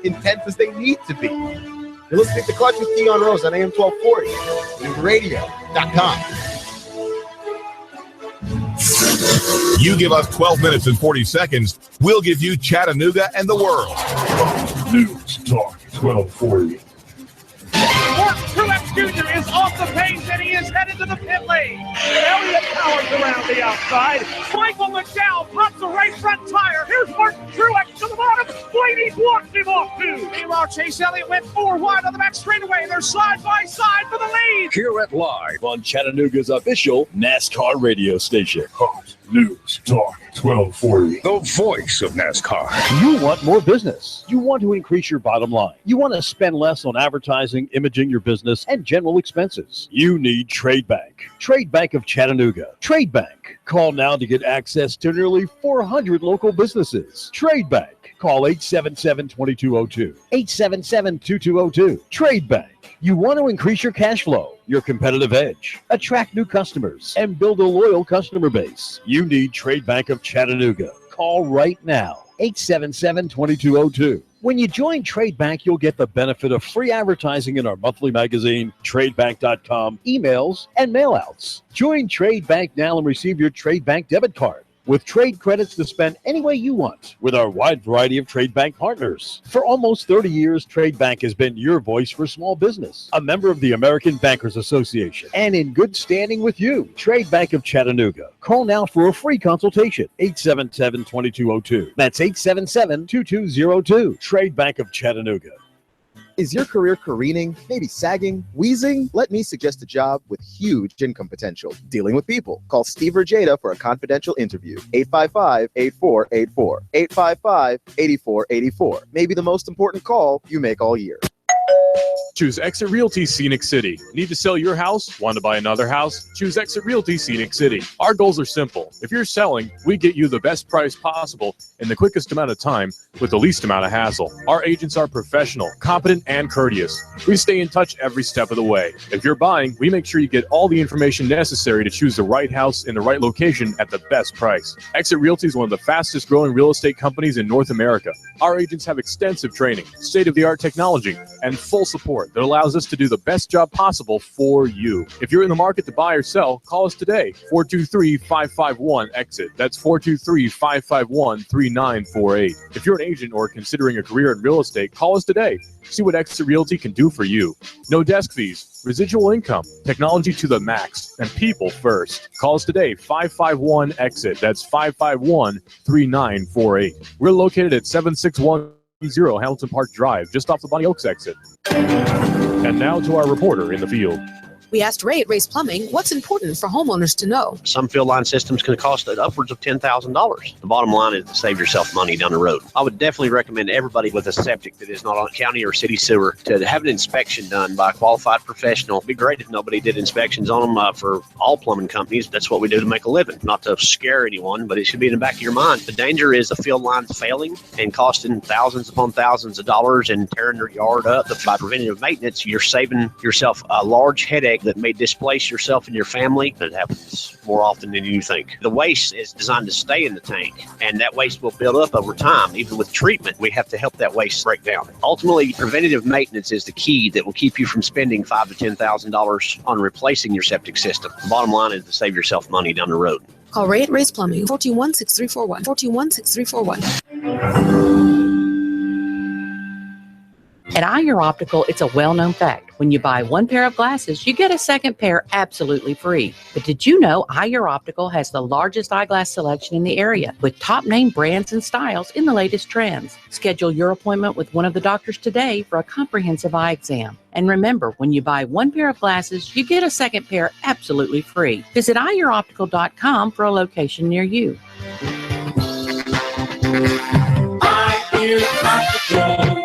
intense as they need to be. You're listening to Clutch with Keon Rose on AM 1240, NewRadio.com. You give us 12 minutes and 40 seconds, we'll give you Chattanooga and the world. News Talk 1240. Truex Jr. is off the pace and he is headed to the pit lane. Elliott Powers around the outside. Michael McDowell pops a right front tire. Here's Martin Truex to the bottom. Blaney's walked him off too. Meanwhile, Chase Elliott went 4 wide on the back straightaway. They're side by side for the lead. Hear it live on Chattanooga's official NASCAR radio station. Hot News Talk 1240. The voice of NASCAR. You want more business. You want to increase your bottom line. You want to spend less on advertising, imaging your business, and general expenses. You need Trade Bank. Trade Bank of Chattanooga. Trade Bank. Call now to get access to nearly 400 local businesses. Trade Bank. Call 877-2202. 877-2202. Trade Bank. You want to increase your cash flow, your competitive edge, attract new customers, and build a loyal customer base. You need Trade Bank of Chattanooga. Call right now. 877-2202. When you join Trade Bank, you'll get the benefit of free advertising in our monthly magazine, tradebank.com, emails, and mailouts. Join Trade Bank now and receive your Trade Bank debit card with trade credits to spend any way you want with our wide variety of Trade Bank partners. For almost 30 years, Trade Bank has been your voice for small business, a member of the American Bankers Association, and in good standing with you. Trade Bank of Chattanooga. Call now for a free consultation, 877-2202. That's 877-2202. Trade Bank of Chattanooga. Is your career careening, maybe sagging, wheezing? Let me suggest a job with huge income potential. Dealing with people. Call Steve Rajeda for a confidential interview. 855-8484. 855-8484. Maybe the most important call you make all year. Choose Exit Realty Scenic City. Need to sell your house? Want to buy another house? Choose Exit Realty Scenic City. Our goals are simple. If you're selling, we get you the best price possible in the quickest amount of time with the least amount of hassle. Our agents are professional, competent, and courteous. We stay in touch every step of the way. If you're buying, we make sure you get all the information necessary to choose the right house in the right location at the best price. Exit Realty is one of the fastest growing real estate companies in North America. Our agents have extensive training, state-of-the-art technology, and full support that allows us to do the best job possible for you. If you're in the market to buy or sell, call us today, 423-551-EXIT. That's 423-551-3948. If you're an agent or considering a career in real estate, call us today. See what Exit Realty can do for you. No desk fees, residual income, technology to the max, and people first. Call us today, 551-EXIT. That's 551-3948. We're located at 761 Hamilton Park Drive, just off the Bonnie Oaks exit. And now to our reporter in the field. We asked Ray at Ray's Plumbing what's important for homeowners to know. Some field line systems can cost upwards of $10,000. The bottom line is to save yourself money down the road. I would definitely recommend everybody with a septic that is not on county or city sewer to have an inspection done by a qualified professional. It'd be great if nobody did inspections on them for all plumbing companies. That's what we do to make a living. Not to scare anyone, but it should be in the back of your mind. The danger is the field lines failing and costing thousands upon thousands of dollars and tearing your yard up. By preventative maintenance, you're saving yourself a large headache tank that may displace yourself and your family. That happens more often than you think. The waste is designed to stay in the tank, and that waste will build up over time. Even with treatment, we have to help that waste break down. Ultimately, preventative maintenance is the key that will keep you from spending $5,000 to $10,000 on replacing your septic system. The bottom line is to save yourself money down the road. Call Ray at Ray's Plumbing, 421-6341, 421-6341. At Eyer Optical, it's a well-known fact. When you buy one pair of glasses, you get a second pair absolutely free. But did you know Eyer Optical has the largest eyeglass selection in the area, with top-name brands and styles in the latest trends? Schedule your appointment with one of the doctors today for a comprehensive eye exam. And remember, when you buy one pair of glasses, you get a second pair absolutely free. Visit EyerOptical.com for a location near you. Eyer Optical.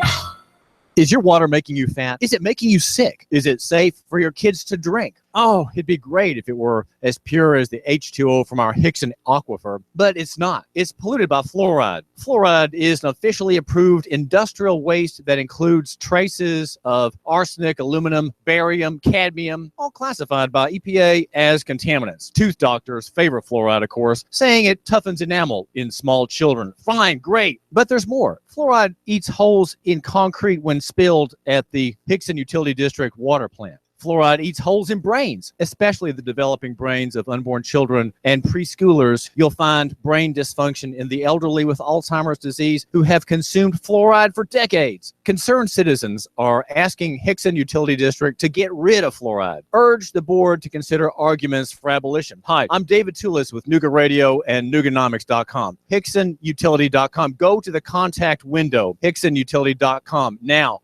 Is your water making you fat? Is it making you sick? Is it safe for your kids to drink? Oh, it'd be great if it were as pure as the H2O from our Hickson aquifer, but it's not. It's polluted by fluoride. Fluoride is an officially approved industrial waste that includes traces of arsenic, aluminum, barium, cadmium, all classified by EPA as contaminants. Tooth doctors favor fluoride, of course, saying it toughens enamel in small children. Fine, great, but there's more. Fluoride eats holes in concrete when spilled at the Hickson Utility District water plant. Fluoride eats holes in brains, especially the developing brains of unborn children and preschoolers. You'll find brain dysfunction in the elderly with Alzheimer's disease who have consumed fluoride for decades. Concerned citizens are asking Hickson Utility District to get rid of fluoride. Urge the board to consider arguments for abolition. Hi, I'm David Tulis with Nooga Radio and Nooganomics.com. HicksonUtility.com. Go to the contact window, HicksonUtility.com now.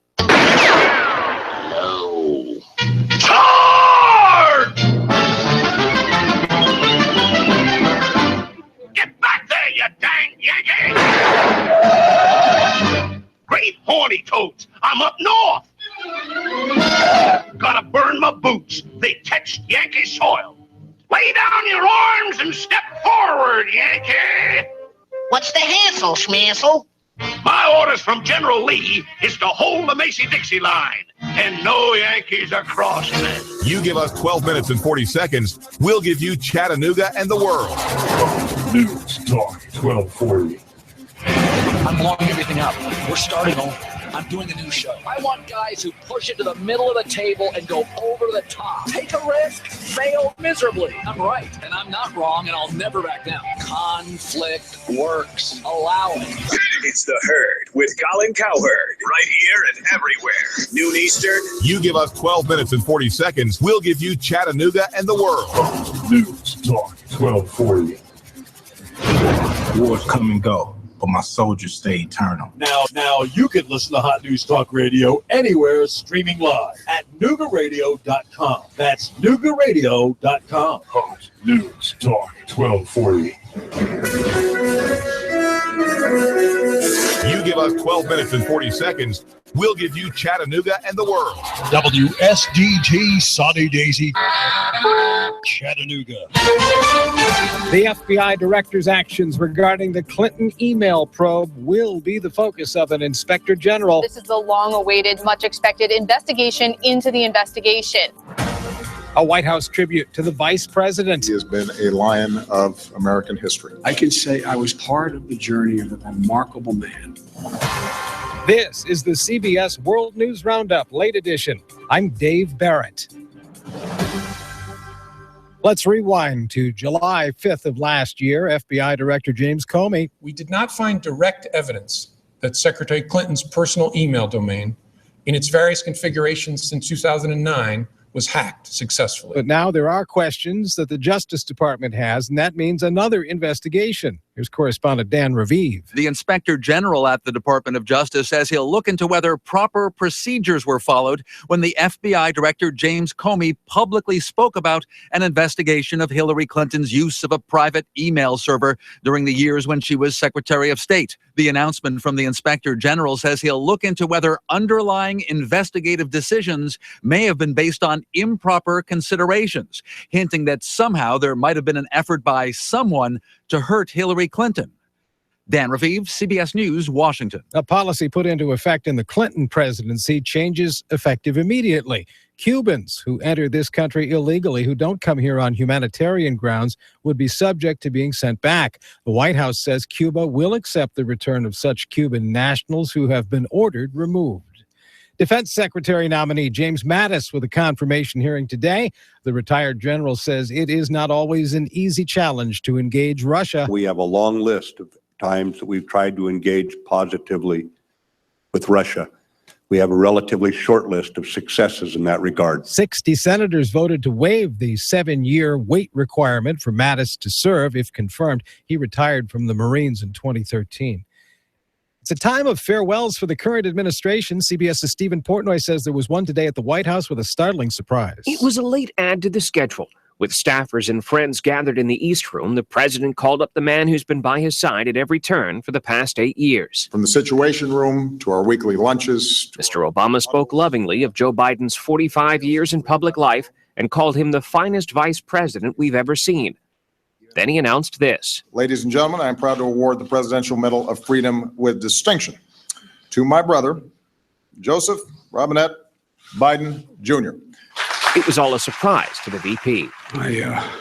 Charge! Get back there, you dang Yankee! Great horny toads, I'm up north. Gotta burn my boots, they touched Yankee soil. Lay down your arms and step forward, Yankee! What's the hassle, Schmassel? My orders from General Lee is to hold the Macy-Dixie line, and no Yankees are crossing it. You give us 12 minutes and 40 seconds, we'll give you Chattanooga and the world. News Talk 1240. I'm blowing everything up. We're starting on. I'm doing a new show. I want guys who push it to the middle of the table and go over the top. Take a risk, fail miserably. I'm right, and I'm not wrong, and I'll never back down. Conflict works. Allow it. It's The Herd with Colin Cowherd. Right here and everywhere. Noon Eastern. You give us 12 minutes and 40 seconds, we'll give you Chattanooga and the world. News Talk 1240. Wars come and go, but my soldiers stay eternal. Now you can listen to Hot News Talk Radio anywhere, streaming live at NoogaRadio.com. That's NoogaRadio.com. Hot News Talk 1240. You give us 12 minutes and 40 seconds, we'll give you Chattanooga and the world. WSDT Sunny Daisy, Chattanooga. The FBI director's actions regarding the Clinton email probe will be the focus of an inspector general. This is the long-awaited, much-expected investigation into the investigation. A White House tribute to the vice president. He has been a lion of American history. I can say I was part of the journey of a remarkable man. This is the CBS World News Roundup, late edition. I'm Dave Barrett. Let's rewind to July 5th of last year. FBI Director James Comey. We did not find direct evidence that Secretary Clinton's personal email domain, in its various configurations since 2009, was hacked successfully. But now there are questions that the Justice Department has, and that means another investigation. Here's correspondent Dan Raviv. The Inspector General at the Department of Justice says he'll look into whether proper procedures were followed when the FBI Director James Comey publicly spoke about an investigation of Hillary Clinton's use of a private email server during the years when she was Secretary of State. The announcement from the Inspector General says he'll look into whether underlying investigative decisions may have been based on improper considerations, hinting that somehow there might have been an effort by someone to hurt Hillary Clinton. Dan Raviv, CBS News, Washington. A policy put into effect in the Clinton presidency changes effective immediately. Cubans who enter this country illegally, who don't come here on humanitarian grounds, would be subject to being sent back. The White House says Cuba will accept the return of such Cuban nationals who have been ordered removed. Defense Secretary nominee James Mattis with a confirmation hearing today. The retired general says it is not always an easy challenge to engage Russia. We have a long list of times that we've tried to engage positively with Russia. We have a relatively short list of successes in that regard. 60 senators voted to waive the 7-year wait requirement for Mattis to serve if confirmed. He retired from the Marines in 2013. It's a time of farewells for the current administration. CBS's Stephen Portnoy says there was one today at the White House with a startling surprise. It was a late add to the schedule. With staffers and friends gathered in the East Room, the president called up the man who's been by his side at every turn for the past 8 years. From the Situation Room to our weekly lunches. Mr. Obama spoke lovingly of Joe Biden's 45 years in public life and called him the finest vice president we've ever seen. Then he announced this. Ladies and gentlemen, I am proud to award the Presidential Medal of Freedom with distinction to my brother, Joseph Robinette Biden, Jr. It was all a surprise to the VP.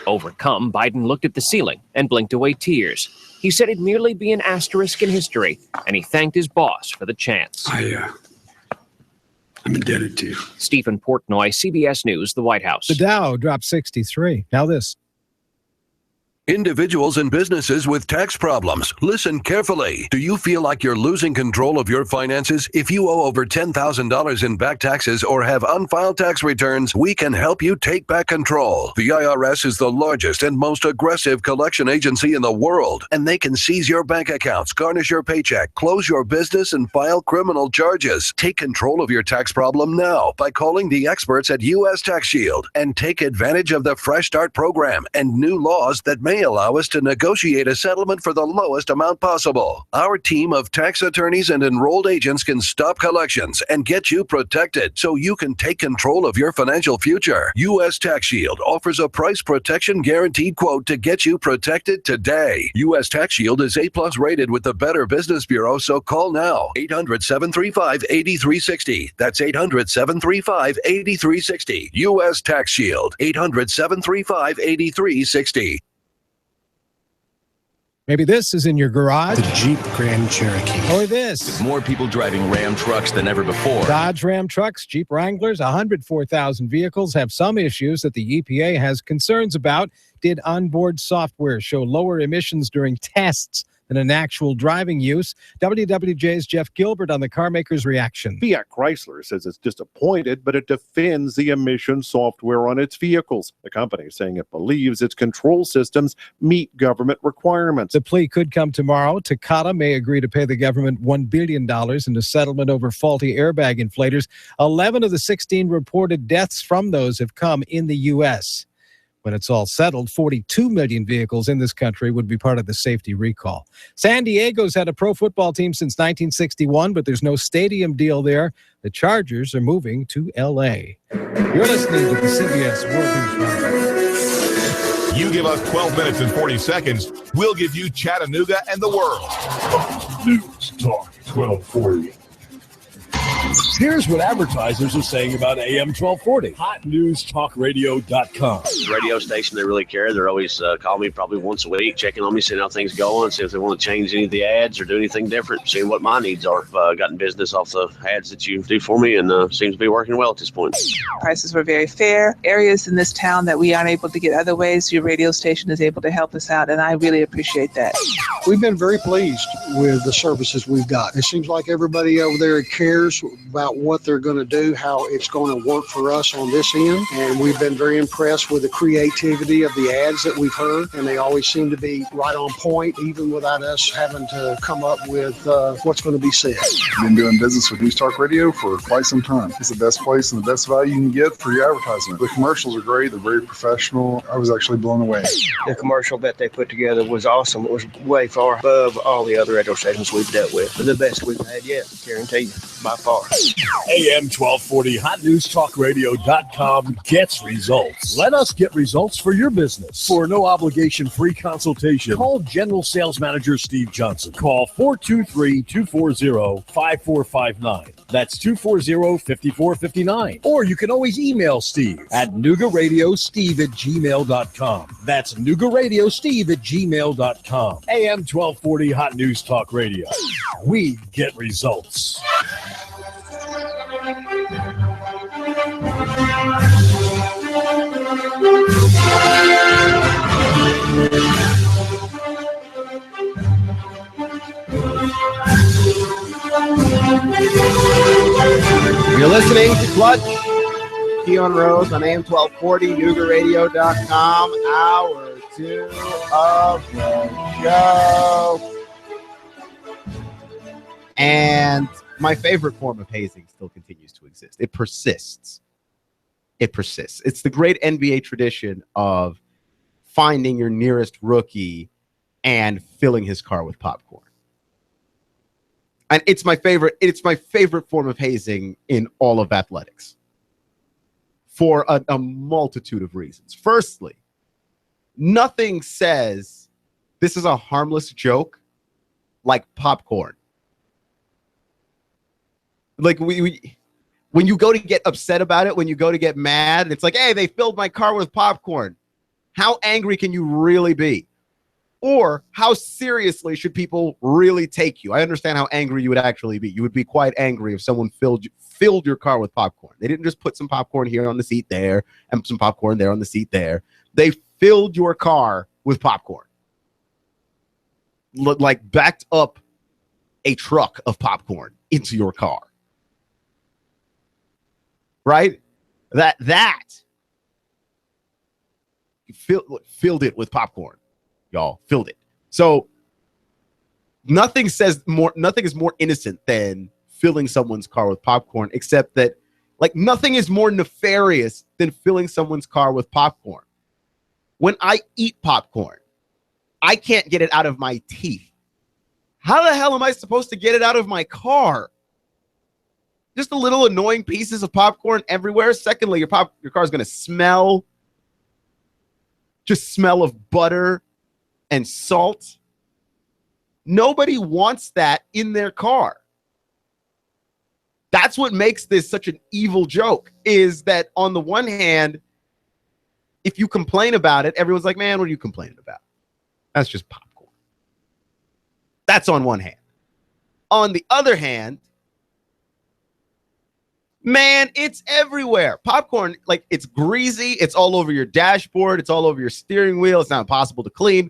Overcome, Biden looked at the ceiling and blinked away tears. He said it'd merely be an asterisk in history, and he thanked his boss for the chance. I'm indebted to you. Stephen Portnoy, CBS News, the White House. The Dow dropped 63. Now this. Individuals and businesses with tax problems. Listen carefully. Do you feel like you're losing control of your finances? If you owe over $10,000 in back taxes or have unfiled tax returns, we can help you take back control. The IRS is the largest and most aggressive collection agency in the world, and they can seize your bank accounts, garnish your paycheck, close your business, and file criminal charges. Take control of your tax problem now by calling the experts at U.S. Tax Shield and take advantage of the Fresh Start program and new laws that may allow us to negotiate a settlement for the lowest amount possible. Our team of tax attorneys and enrolled agents can stop collections and get you protected so you can take control of your financial future. U.S. Tax Shield offers a price protection guaranteed quote to get you protected today. U.S. Tax Shield is A+ rated with the Better Business Bureau, so call now. 800-735-8360. That's 800-735-8360. U.S. Tax Shield. 800-735-8360. Maybe this is in your garage. The Jeep Grand Cherokee. Or this. With more people driving Ram trucks than ever before. Dodge Ram trucks, Jeep Wranglers, 104,000 vehicles have some issues that the EPA has concerns about. Did onboard software show lower emissions during tests than in actual driving use? WWJ's Jeff Gilbert on the car maker's reaction. Fiat Chrysler says it's disappointed, but it defends the emission software on its vehicles. The company is saying it believes its control systems meet government requirements. The plea could come tomorrow. Takata may agree to pay the government $1 billion in a settlement over faulty airbag inflators. 11 of the 16 reported deaths from those have come in the U.S. When it's all settled, 42 million vehicles in this country would be part of the safety recall. San Diego's had a pro football team since 1961, but there's no stadium deal there. The Chargers are moving to L.A. You're listening to the CBS World News Roundup. You give us 12 minutes and 40 seconds, we'll give you Chattanooga and the world. News Talk 1240. Here's what advertisers are saying about AM 1240. HotNewsTalkRadio.com. Radio station, they really care. They're always calling me probably once a week, checking on me, seeing how things going, see if they want to change any of the ads or do anything different, seeing what my needs are. I've gotten business off the ads that you do for me, and seems to be working well at this point. Prices were very fair. Areas in this town that we aren't able to get other ways, your radio station is able to help us out, and I really appreciate that. We've been very pleased with the services we've got. It seems like everybody over there cares about what they're going to do, how it's going to work for us on this end. And we've been very impressed with the creativity of the ads that we've heard. And they always seem to be right on point, even without us having to come up with what's going to be said. I've been doing business with News Talk Radio for quite some time. It's the best place and the best value you can get for your advertisement. The commercials are great. They're very professional. I was actually blown away. The commercial that they put together was awesome. It was way far above all the other radio stations we've dealt with. The best we've had yet, guarantee you, by far. AM 1240 HotNewsTalkRadio.com gets results. Let us get results for your business. For no obligation free consultation, call General Sales Manager Steve Johnson. Call 423-240-5459. That's 240-5459. Or you can always email Steve at NougaRadioSteve@gmail.com. That's NougaRadioSteve@gmail.com. AM 1240 Hot News Talk Radio. We get results. You're listening to Clutch, Keon Rose on AM 1240, NougaRadio.com, hour 2 of the show. And my favorite form of hazing still continues to exist. It persists. It persists. It's the great NBA tradition of finding your nearest rookie and filling his car with popcorn. And it's my favorite form of hazing in all of athletics for a multitude of reasons. Firstly, nothing says this is a harmless joke like popcorn. Like when you go to get upset about it, when you go to get mad, it's like, hey, they filled my car with popcorn. How angry can you really be? Or how seriously should people really take you? I understand how angry you would actually be. You would be quite angry if someone filled your car with popcorn. They didn't just put some popcorn here on the seat there and some popcorn there on the seat there. They filled your car with popcorn. Like backed up a truck of popcorn into your car. Right? That filled it with popcorn. Y'all filled it. So nothing is more innocent than filling someone's car with popcorn, except that like nothing is more nefarious than filling someone's car with popcorn. When I eat popcorn, I can't get it out of my teeth. How the hell am I supposed to get it out of my car? Just a little annoying pieces of popcorn everywhere. Secondly, your car is going to smell of butter and salt. Nobody wants that in their car. That's what makes this such an evil joke, is that on the one hand, if you complain about it, everyone's like, man, what are you complaining about? That's just popcorn. That's on one hand. On the other hand, man, it's everywhere. Popcorn, like, it's greasy. It's all over your dashboard. It's all over your steering wheel. It's not impossible to clean.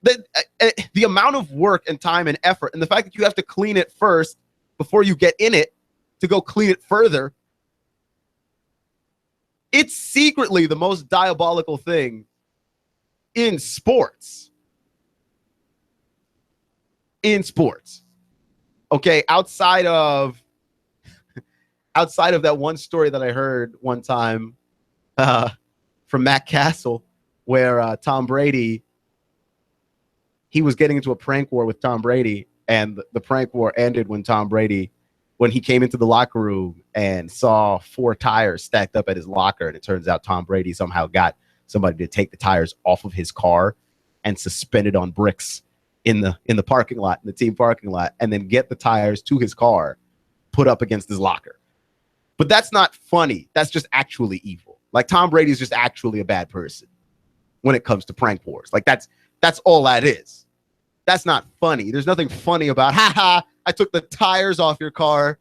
The amount of work and time and effort, and the fact that you have to clean it first before you get in it to go clean it further, it's secretly the most diabolical thing in sports. Okay, outside of that one story that I heard one time from Matt Castle, where Tom Brady, he was getting into a prank war with Tom Brady, and the prank war ended when he came into the locker room and saw 4 tires stacked up at his locker, and it turns out Tom Brady somehow got somebody to take the tires off of his car and suspend it on bricks in the parking lot, in the team parking lot, and then get the tires to his car, put up against his locker. But that's not funny. That's just actually evil. Like, Tom Brady is just actually a bad person when it comes to prank wars. Like, that's all that is. That's not funny. There's nothing funny about, I took the tires off your car.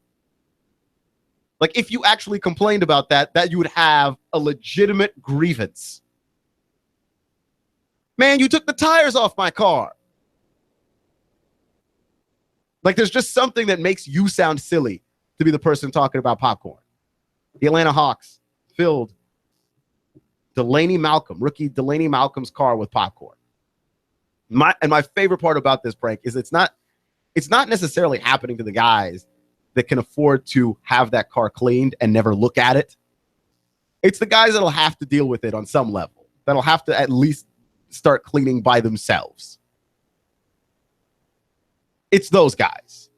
Like, if you actually complained about that you would have a legitimate grievance. Man, you took the tires off my car. Like, there's just something that makes you sound silly to be the person talking about popcorn. The Atlanta Hawks filled rookie Delaney Malcolm's car with popcorn. My favorite part about this prank is it's not necessarily happening to the guys that can afford to have that car cleaned and never look at it. It's the guys that'll have to deal with it on some level, that'll have to at least start cleaning by themselves. It's those guys.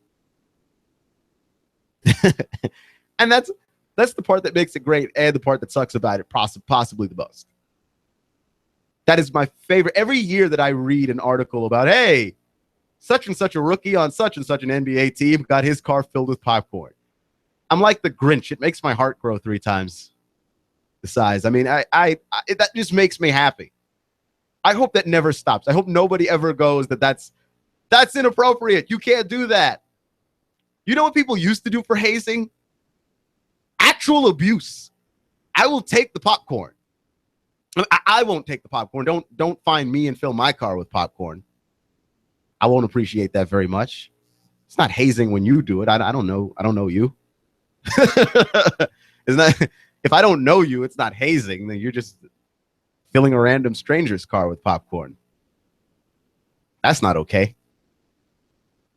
And that's the part that makes it great, and the part that sucks about it possibly the most. That is my favorite. Every year that I read an article about, hey, such and such a rookie on such and such an NBA team got his car filled with popcorn. I'm like the Grinch. It makes my heart grow 3 times the size. I mean, I that just makes me happy. I hope that never stops. I hope nobody ever goes that's inappropriate. You can't do that. You know what people used to do for hazing? Actual abuse. I will take the popcorn. I won't take the popcorn. Don't find me and fill my car with popcorn. I won't appreciate that very much. It's not hazing when you do it. I don't know you. Isn't that, if I don't know you, it's not hazing. Then you're just filling a random stranger's car with popcorn. That's not okay. I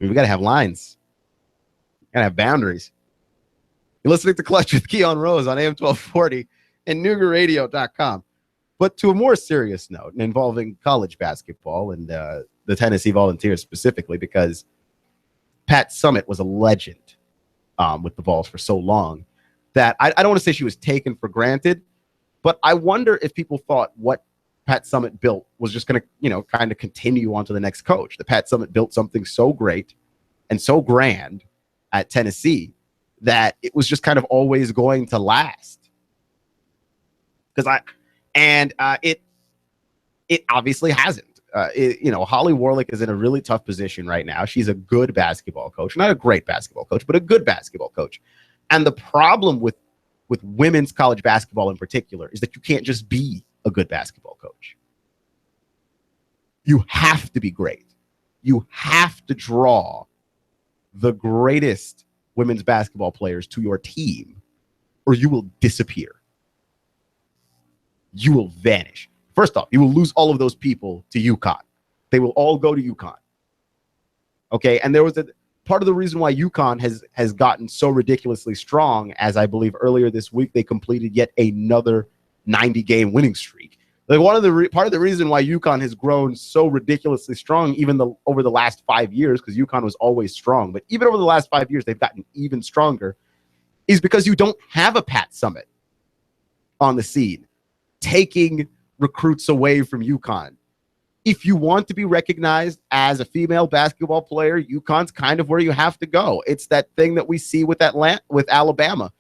mean, we got to have lines. Got to have boundaries. You're listening to Clutch with Keon Rose on AM 1240 and NoogaRadio.com. But to a more serious note involving college basketball and the Tennessee Volunteers specifically, because Pat Summitt was a legend with the Vols for so long that I don't want to say she was taken for granted, but I wonder if people thought what Pat Summitt built was just going to, kind of continue on to the next coach. That Pat Summitt built something so great and so grand at Tennessee that it was just kind of always going to last. It obviously hasn't. Holly Warlick is in a really tough position right now. She's a good basketball coach, not a great basketball coach, but a good basketball coach. And the problem with women's college basketball in particular is that you can't just be a good basketball coach. You have to be great. You have to draw the greatest women's basketball players to your team, or you will disappear. You will vanish. First off, you will lose all of those people to UConn. They will all go to UConn. Okay, and there was a part of the reason why UConn has gotten so ridiculously strong, as I believe earlier this week they completed yet another 90-game winning streak. Like part of the reason why UConn has grown so ridiculously strong, even over the last 5 years, because UConn was always strong, but even over the last 5 years they've gotten even stronger, is because you don't have a Pat Summitt on the scene taking recruits away from UConn. If you want to be recognized as a female basketball player, UConn's kind of where you have to go. It's that thing that we see with Alabama,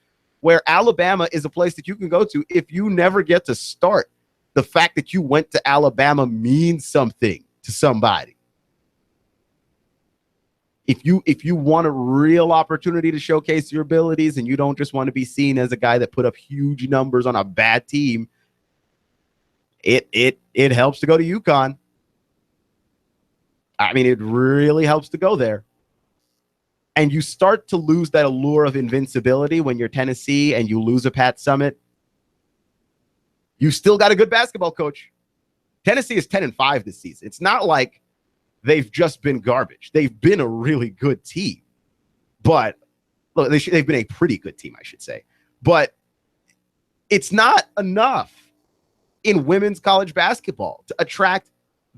where Alabama is a place that you can go to if you never get to start. The fact that you went to Alabama means something to somebody. If you want a real opportunity to showcase your abilities and you don't just want to be seen as a guy that put up huge numbers on a bad team, it helps to go to UConn. I mean, it really helps to go there. And you start to lose that allure of invincibility when you're Tennessee and you lose a Pat Summitt. You still got a good basketball coach. Tennessee is 10-5 this season. It's not like they've just been garbage. They've been a really good team. But look, they've been a pretty good team, I should say. But it's not enough in women's college basketball to attract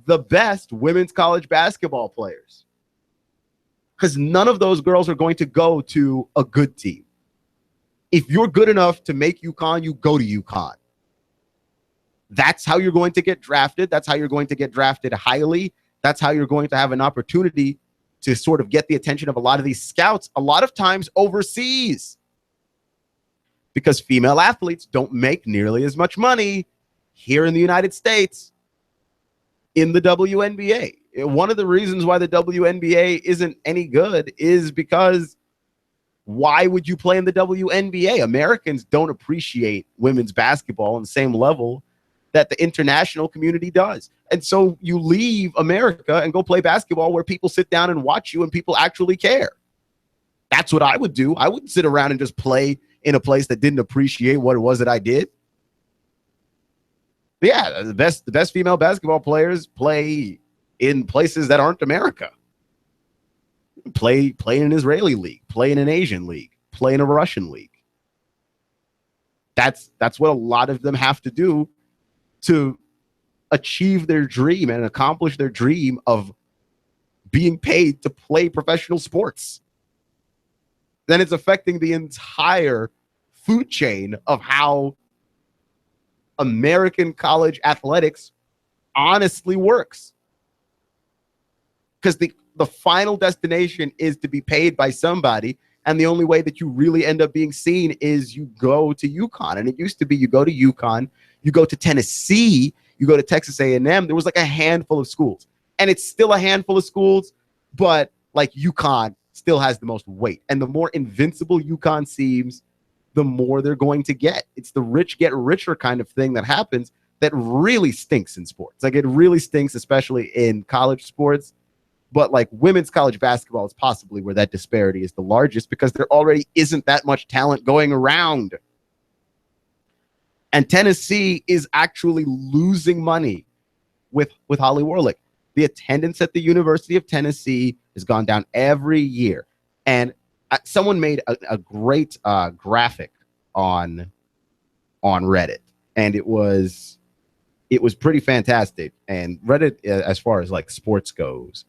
the best women's college basketball players, because none of those girls are going to go to a good team. If you're good enough to make UConn, you go to UConn. That's how you're going to get drafted. That's how you're going to get drafted highly. That's how you're going to have an opportunity to sort of get the attention of a lot of these scouts, a lot of times overseas, because female athletes don't make nearly as much money here in the United States in the WNBA. One of the reasons why the WNBA isn't any good is because why would you play in the WNBA? Americans don't appreciate women's basketball on the same level that the international community does. And so you leave America and go play basketball where people sit down and watch you and people actually care. That's what I would do. I wouldn't sit around and just play in a place that didn't appreciate what it was that I did. But yeah, the best female basketball players play in places that aren't America. Play in an Israeli league, play in an Asian league, play in a Russian league. That's what a lot of them have to do to achieve their dream and accomplish their dream of being paid to play professional sports. then it's affecting the entire food chain of how American college athletics honestly works. Because the final destination is to be paid by somebody, and the only way that you really end up being seen is you go to UConn. And it used to be you go to UConn, you go to Tennessee, you go to Texas A&M. There was like a handful of schools, and it's still a handful of schools, but like UConn still has the most weight. And the more invincible UConn seems, the more they're going to get. It's the rich get richer kind of thing that happens that really stinks in sports. Like, it really stinks, especially in college sports. But like women's college basketball is possibly where that disparity is the largest, because there already isn't that much talent going around. And Tennessee is actually losing money with Holly Warlick. The attendance at the University of Tennessee has gone down every year. And someone made a great graphic on Reddit, and it was pretty fantastic. And Reddit, as far as like sports goes,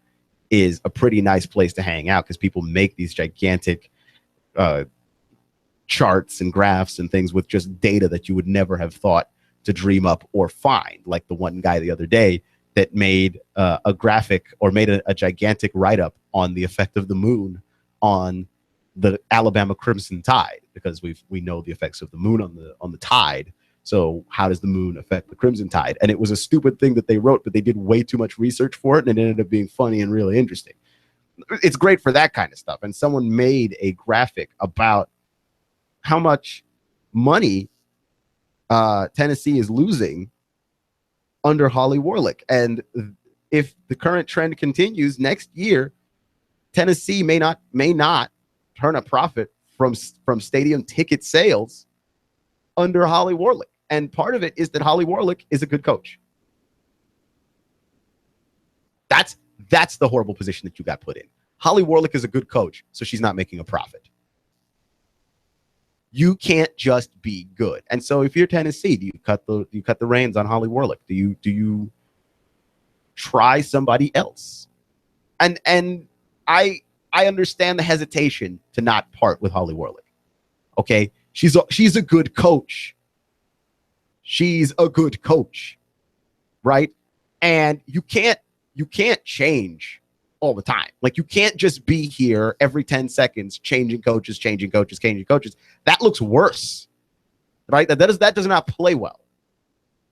is a pretty nice place to hang out, because people make these gigantic charts and graphs and things with just data that you would never have thought to dream up or find. Like the one guy the other day that made a graphic, or made a gigantic write-up on the effect of the moon on the Alabama Crimson Tide, because we know the effects of the moon on the tide. So how does the moon affect the Crimson Tide? And it was a stupid thing that they wrote, but they did way too much research for it, and it ended up being funny and really interesting. It's great for that kind of stuff. And someone made a graphic about how much money Tennessee is losing under Holly Warlick. And if the current trend continues next year, Tennessee may not turn a profit from stadium ticket sales under Holly Warlick. And part of it is that Holly Warlick is a good coach. That's the horrible position that you got put in. Holly Warlick is a good coach, so she's not making a profit. You can't just be good. And so if you're Tennessee, do you cut the reins on Holly Warlick? Do you try somebody else? And I understand the hesitation to not part with Holly Warlick. Okay, she's a good coach. She's a good coach, right? And you can't change all the time. Like, you can't just be here every 10 seconds changing coaches. That looks worse, right? That does not play well.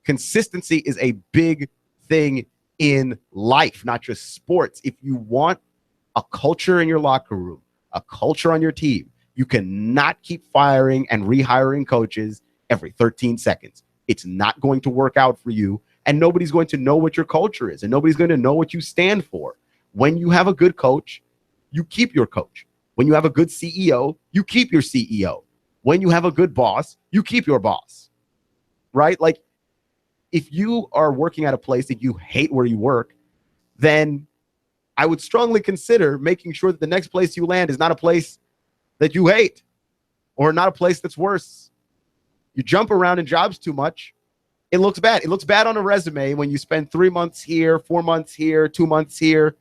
Consistency is a big thing in life, not just sports. If you want a culture in your locker room, a culture on your team, you cannot keep firing and rehiring coaches every 13 seconds. It's not going to work out for you, and nobody's going to know what your culture is, and nobody's going to know what you stand for. When you have a good coach, you keep your coach. When you have a good CEO, you keep your CEO. When you have a good boss, you keep your boss, right? Like, if you are working at a place that you hate where you work, then I would strongly consider making sure that the next place you land is not a place that you hate, or not a place that's worse. You jump around in jobs too much, it looks bad. It looks bad on a resume when you spend 3 months here, 4 months here, 2 months here.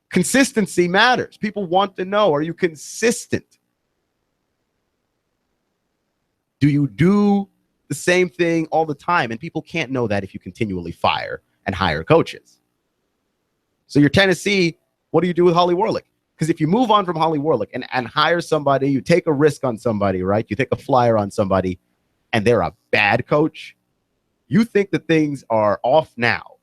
Consistency matters. People want to know, are you consistent? Do you do the same thing all the time? And people can't know that if you continually fire and hire coaches. So you're Tennessee, what do you do with Holly Warlick? Because if you move on from Holly Warlick and hire somebody, you take a risk on somebody, right? You take a flyer on somebody, and they're a bad coach. You think that things are off now.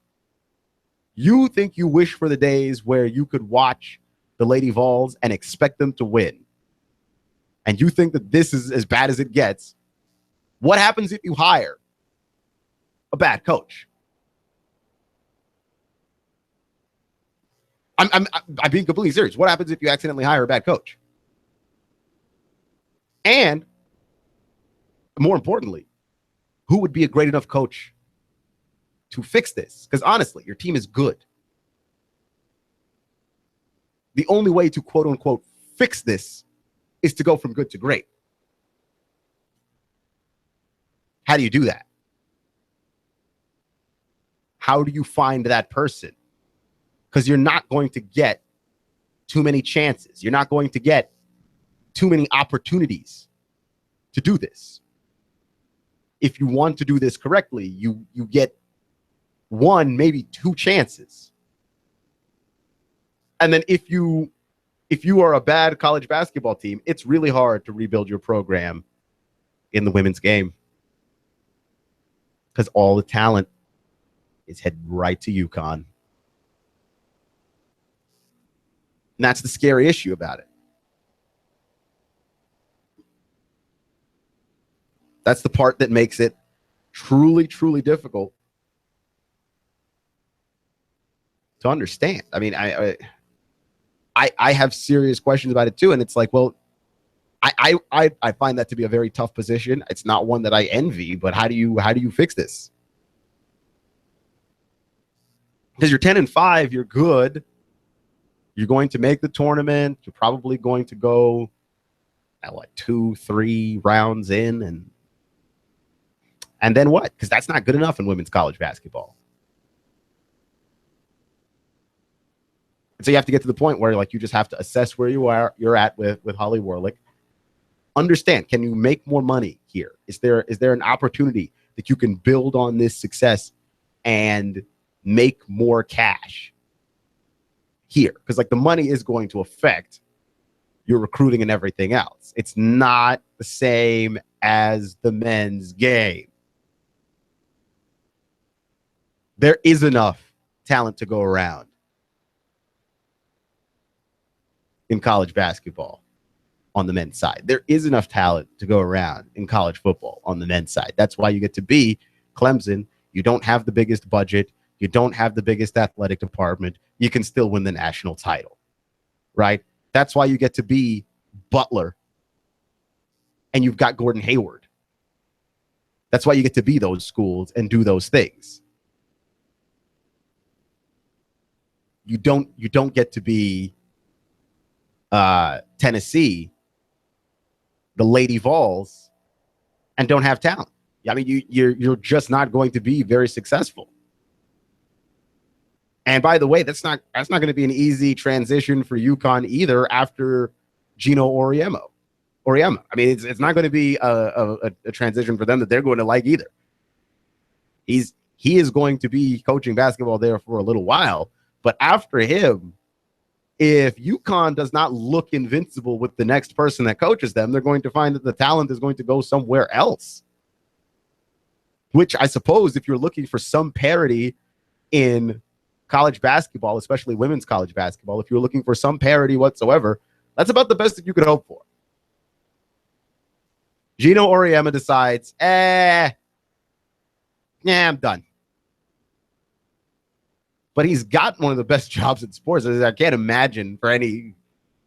You think you wish for the days where you could watch the Lady Vols and expect them to win. And you think that this is as bad as it gets. What happens if you hire a bad coach? I'm being completely serious. What happens if you accidentally hire a bad coach? And more importantly, who would be a great enough coach to fix this? Because honestly, your team is good. The only way to quote unquote fix this is to go from good to great. How do you do that? How do you find that person? Because you're not going to get too many chances. You're not going to get too many opportunities to do this. If you want to do this correctly, you get one, maybe two chances. And then if you are a bad college basketball team, it's really hard to rebuild your program in the women's game because all the talent is headed right to UConn. And that's the scary issue about it. That's the part that makes it truly, truly difficult to understand. I mean, I have serious questions about it too. And it's like, well, I find that to be a very tough position. It's not one that I envy, but how do you fix this? Because you're 10-5, you're good. You're going to make the tournament. You're probably going to go at like 2-3 rounds in, and then what? Because that's not good enough in women's college basketball. And so you have to get to the point where like you just have to assess where you're at with Holly Warlick. Understand, can you make more money here? Is there an opportunity that you can build on this success and make more cash here? Because like the money is going to affect your recruiting and everything else. It's not the same as the men's game. There is enough talent to go around in college basketball on the men's side. There is enough talent to go around in college football on the men's side. That's why you get to be Clemson. You don't have the biggest budget. You don't have the biggest athletic department. You can still win the national title, right? That's why you get to be Butler and you've got Gordon Hayward. That's why you get to be those schools and do those things. You don't get to be Tennessee, the Lady Vols, and don't have talent. I mean, you're just not going to be very successful. And by the way, that's not going to be an easy transition for UConn either after Gino Auriemma. I mean, it's not going to be a transition for them that they're going to like either. He is going to be coaching basketball there for a little while, but after him, if UConn does not look invincible with the next person that coaches them, they're going to find that the talent is going to go somewhere else. Which I suppose if you're looking for some parity in college basketball, especially women's college basketball, if you're looking for some parity whatsoever, that's about the best that you could hope for. Gino Auriemma decides, I'm done. But he's got one of the best jobs in sports. I can't imagine for any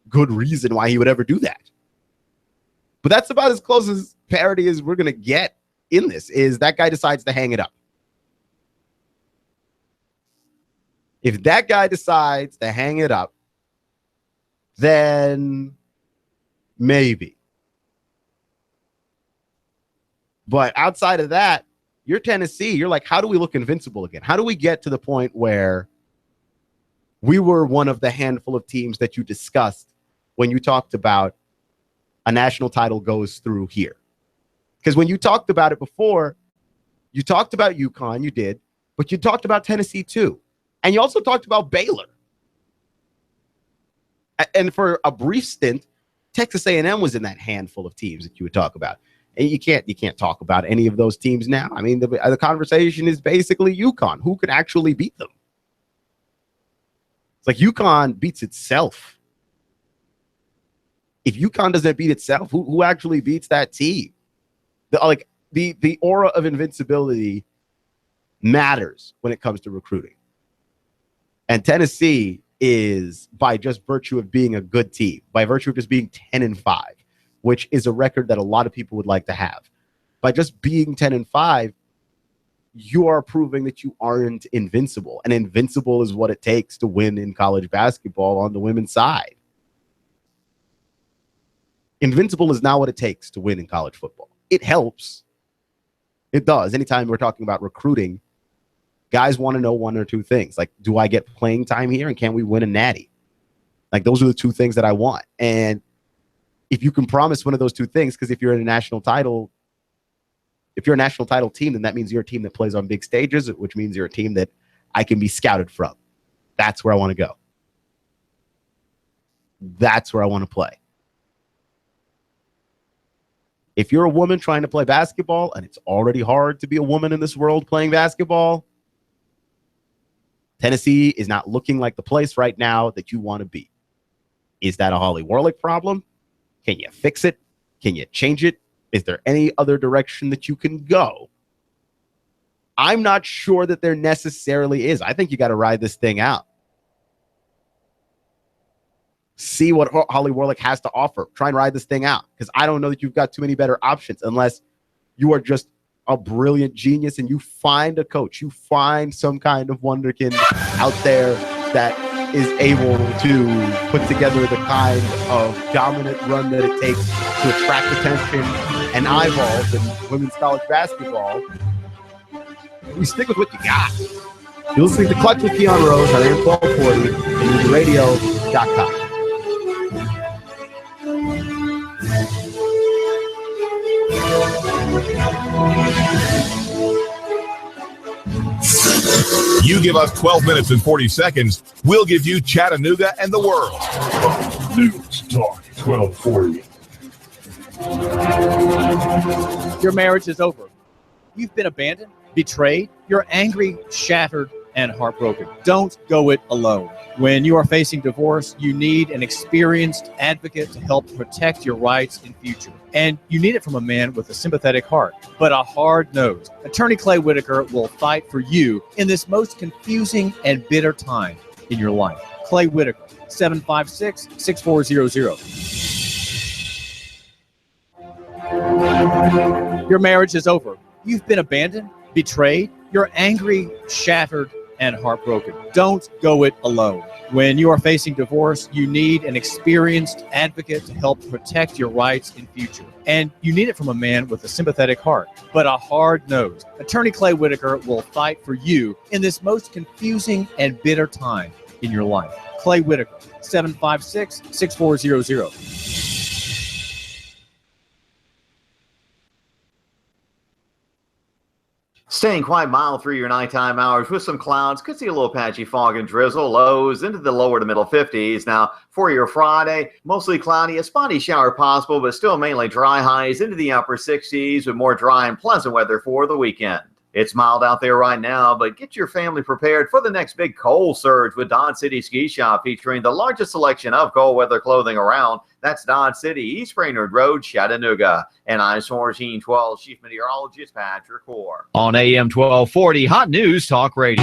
good reason why he would ever do that. But that's about as close as parity as we're going to get in this, is that guy decides to hang it up. If that guy decides to hang it up, then maybe. But outside of that, you're Tennessee. You're like, how do we look invincible again? How do we get to the point where we were one of the handful of teams that you discussed when you talked about a national title goes through here? Because when you talked about it before, you talked about UConn, you did, but you talked about Tennessee too. And you also talked about Baylor. And for a brief stint, Texas A&M was in that handful of teams that you would talk about. And you can't talk about any of those teams now. I mean, the conversation is basically UConn. Who could actually beat them? It's like UConn beats itself. If UConn doesn't beat itself, who actually beats that team? The aura of invincibility matters when it comes to recruiting. And Tennessee is, by just virtue of being a good team, by virtue of just being 10-5, which is a record that a lot of people would like to have. By just being 10-5, you are proving that you aren't invincible. And invincible is what it takes to win in college basketball on the women's side. Invincible is not what it takes to win in college football. It helps. It does. Anytime we're talking about recruiting, guys want to know one or two things. Like, do I get playing time here and can we win a natty? Like, those are the two things that I want. And if you can promise one of those two things, because if you're a national title team, then that means you're a team that plays on big stages, which means you're a team that I can be scouted from. That's where I want to go. That's where I want to play. If you're a woman trying to play basketball, and it's already hard to be a woman in this world playing basketball, Tennessee is not looking like the place right now that you want to be. Is that a Holly Warlick problem? Can you fix it? Can you change it? Is there any other direction that you can go? I'm not sure that there necessarily is. I think you got to ride this thing out. See what Holly Warlick has to offer. Try and ride this thing out, because I don't know that you've got too many better options unless you are just a brilliant genius and you find a coach. You find some kind of wonderkind out there that is able to put together the kind of dominant run that it takes to attract attention and eyeballs in women's college basketball. You stick with what you got. You're listening to Clutch with Keon Rose on AM 1240 and NewsRadio.com. You give us 12 minutes and 40 seconds, we'll give you Chattanooga and the world. News Talk 1240. Your marriage is over. You've been abandoned, betrayed. You're angry, shattered, and heartbroken. Don't go it alone. When you are facing divorce, you need an experienced advocate to help protect your rights in future. And you need it from a man with a sympathetic heart, but a hard nose. Attorney Clay Whitaker will fight for you in this most confusing and bitter time in your life. Clay Whitaker, 756-6400. Your marriage is over. You've been abandoned, betrayed. You're angry, shattered, and heartbroken. Don't go it alone. When you are facing divorce, you need an experienced advocate to help protect your rights in future. And you need it from a man with a sympathetic heart, but a hard nose. Attorney Clay Whitaker will fight for you in this most confusing and bitter time in your life. Clay Whitaker, 756-6400. Staying quite mild through your nighttime hours with some clouds. Could see a little patchy fog and drizzle. Lows into the lower to middle 50s. Now, for your Friday, mostly cloudy. A spotty shower possible, but still mainly dry. Highs into the upper 60s with more dry and pleasant weather for the weekend. It's mild out there right now, but get your family prepared for the next big cold surge with Dodge City Ski Shop, featuring the largest selection of cold weather clothing around. That's Dodge City, East Brainerd Road, Chattanooga. And I'm 1412 Chief Meteorologist Patrick Hoare. On AM 1240, Hot News Talk Radio.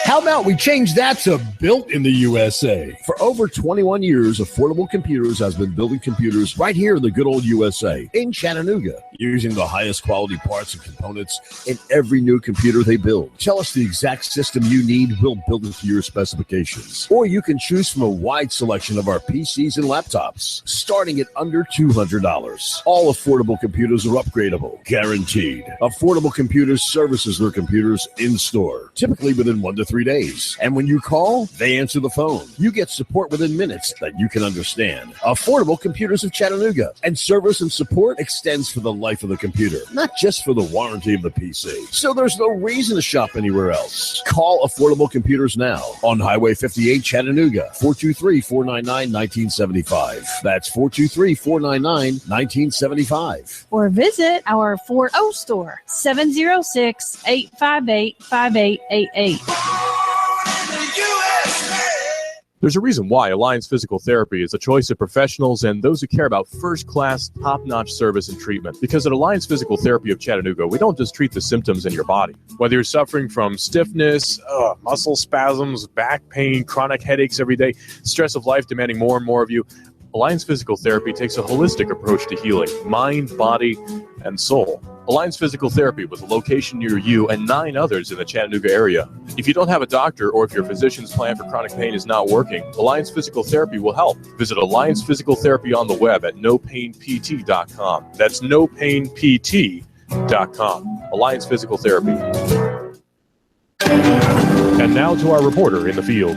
How about we change that to built in the USA? For over 21 years, Affordable Computers has been building computers right here in the good old USA, in Chattanooga, using the highest quality parts and components in every new computer they build. Tell us the exact system you need, we'll build it to your specifications. Or you can choose from a wide selection of our PCs and laptops, starting at under $200. All Affordable Computers are upgradable, guaranteed. Affordable Computers services their computers in store, typically within 1 to 3 days. And when you call, they answer the phone. You get support within minutes that you can understand. Affordable Computers of Chattanooga. And service and support extends for the life of the computer, not just for the warranty of the PC. So there's no reason to shop anywhere else. Call Affordable Computers now on Highway 58 Chattanooga, 423-499-1975. That's 423-499-1975. Or visit our Fort O store, 706-858-5888. There's a reason why Alliance Physical Therapy is a choice of professionals and those who care about first-class, top-notch service and treatment. Because at Alliance Physical Therapy of Chattanooga, we don't just treat the symptoms in your body. Whether you're suffering from stiffness, muscle spasms, back pain, chronic headaches every day, stress of life demanding more and more of you, Alliance Physical Therapy takes a holistic approach to healing, mind, body, and soul. Alliance Physical Therapy with a location near you and 9 others in the Chattanooga area. If you don't have a doctor or if your physician's plan for chronic pain is not working, Alliance Physical Therapy will help. Visit Alliance Physical Therapy on the web at nopainpt.com. That's nopainpt.com. Alliance Physical Therapy. And now to our reporter in the field.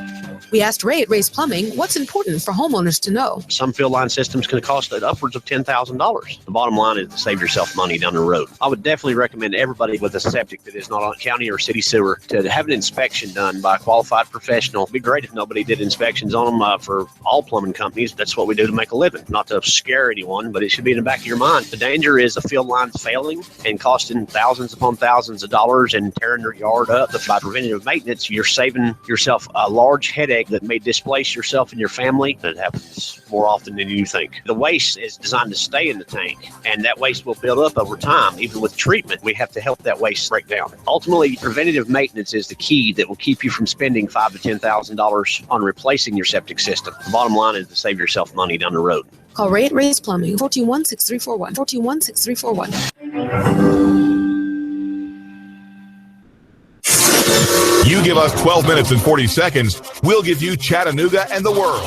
We asked Ray at Ray's Plumbing what's important for homeowners to know. Some field line systems can cost upwards of $10,000. The bottom line is to save yourself money down the road. I would definitely recommend everybody with a septic that is not on county or city sewer to have an inspection done by a qualified professional. It'd be great if nobody did inspections on them for all plumbing companies. That's what we do to make a living. Not to scare anyone, but it should be in the back of your mind. The danger is the field lines failing and costing thousands upon thousands of dollars and tearing your yard up. By preventative maintenance, you're saving yourself a large headache that may displace yourself and your family. That happens more often than you think. The waste is designed to stay in the tank, and that waste will build up over time. Even with treatment, we have to help that waste break down. Ultimately, preventative maintenance is the key that will keep you from spending $5,000 to $10,000 on replacing your septic system. The bottom line is to save yourself money down the road. Call Ray at Ray's Plumbing, 421-6341, 421-6341. You give us 12 minutes and 40 seconds, we'll give you Chattanooga and the world.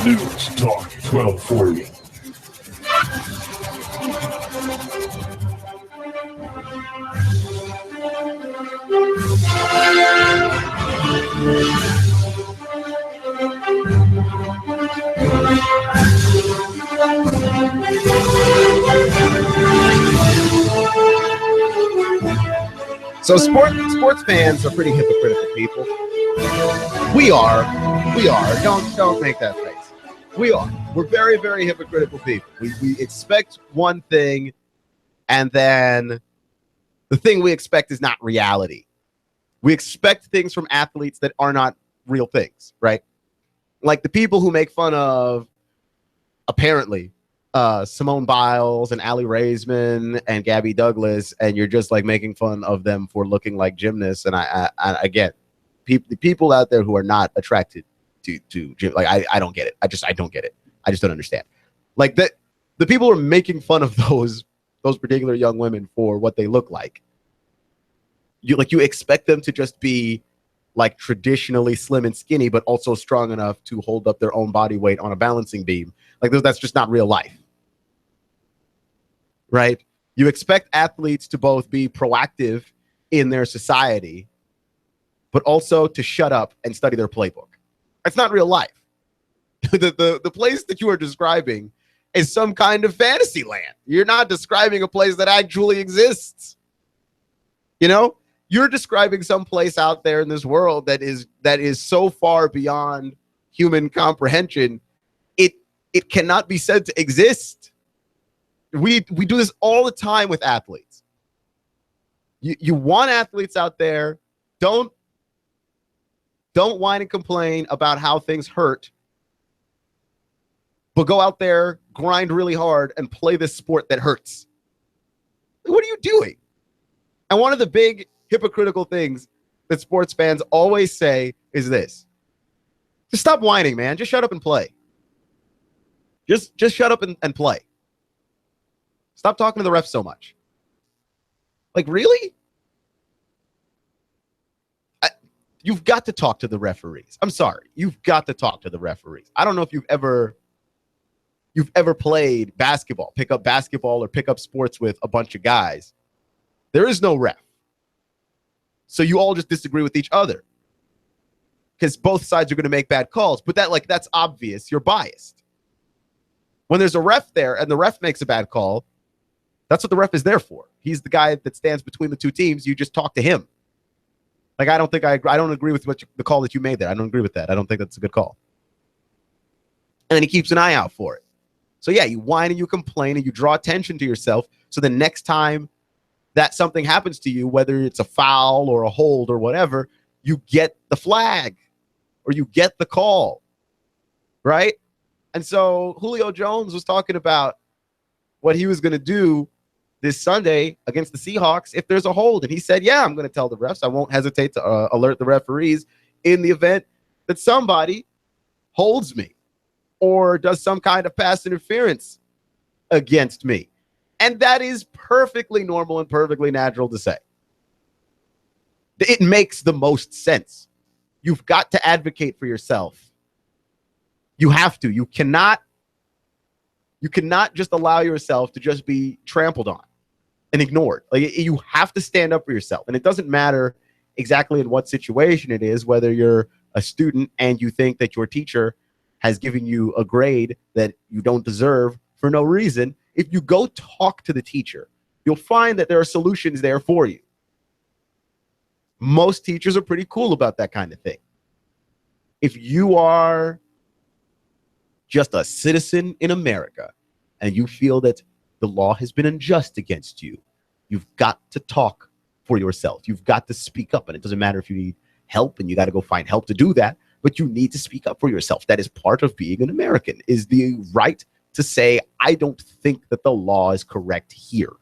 News Talk 1240. So sports fans are pretty hypocritical people. We are. Don't make that face. We are. We're very, very hypocritical people. We expect one thing, and then the thing we expect is not reality. We expect things from athletes that are not real things, right? Like the people who make fun of, apparently, Simone Biles and Allie Raisman and Gabby Douglas, and you're just like making fun of them for looking like gymnasts. And I again, the people out there who are not attracted to gym, like I don't get it. I don't get it. I just don't understand. Like the people who are making fun of those particular young women for what they look like. You expect them to just be like traditionally slim and skinny, but also strong enough to hold up their own body weight on a balancing beam. Like that's just not real life, right? You expect athletes to both be proactive in their society, but also to shut up and study their playbook. That's not real life. The place that you are describing is some kind of fantasy land. You're not describing a place that actually exists. You know, you're describing some place out there in this world that is so far beyond human comprehension. It cannot be said to exist. We do this all the time with athletes. You want athletes out there, don't whine and complain about how things hurt, but go out there, grind really hard, and play this sport that hurts. What are you doing? And one of the big hypocritical things that sports fans always say is this: just stop whining, man. Just shut up and play. Just shut up and play. Stop talking to the refs so much. Like, really? You've got to talk to the referees. I'm sorry. You've got to talk to the referees. I don't know if you've ever played basketball, pick up basketball or pick up sports with a bunch of guys. There is no ref. So you all just disagree with each other because both sides are going to make bad calls. But that's obvious. You're biased. When there's a ref there and the ref makes a bad call, that's what the ref is there for. He's the guy that stands between the two teams. You just talk to him. Like, I don't agree with the call that you made there. I don't agree with that. I don't think that's a good call. And then he keeps an eye out for it. So yeah, you whine and you complain and you draw attention to yourself. So the next time that something happens to you, whether it's a foul or a hold or whatever, you get the flag or you get the call, right? And so Julio Jones was talking about what he was going to do this Sunday against the Seahawks if there's a hold. And he said, yeah, I'm going to tell the refs. I won't hesitate to alert the referees in the event that somebody holds me or does some kind of pass interference against me. And that is perfectly normal and perfectly natural to say. It makes the most sense. You've got to advocate for yourself. You have to. You cannot just allow yourself to just be trampled on and ignored. Like, you have to stand up for yourself. And it doesn't matter exactly in what situation it is, whether you're a student and you think that your teacher has given you a grade that you don't deserve for no reason, if you go talk to the teacher, you'll find that there are solutions there for you. Most teachers are pretty cool about that kind of thing. If you are just a citizen in America and you feel that the law has been unjust against you, you've got to talk for yourself. You've got to speak up. And it doesn't matter if you need help and you got to go find help to do that, but you need to speak up for yourself. That is part of being an American, is the right to say, I don't think that the law is correct here.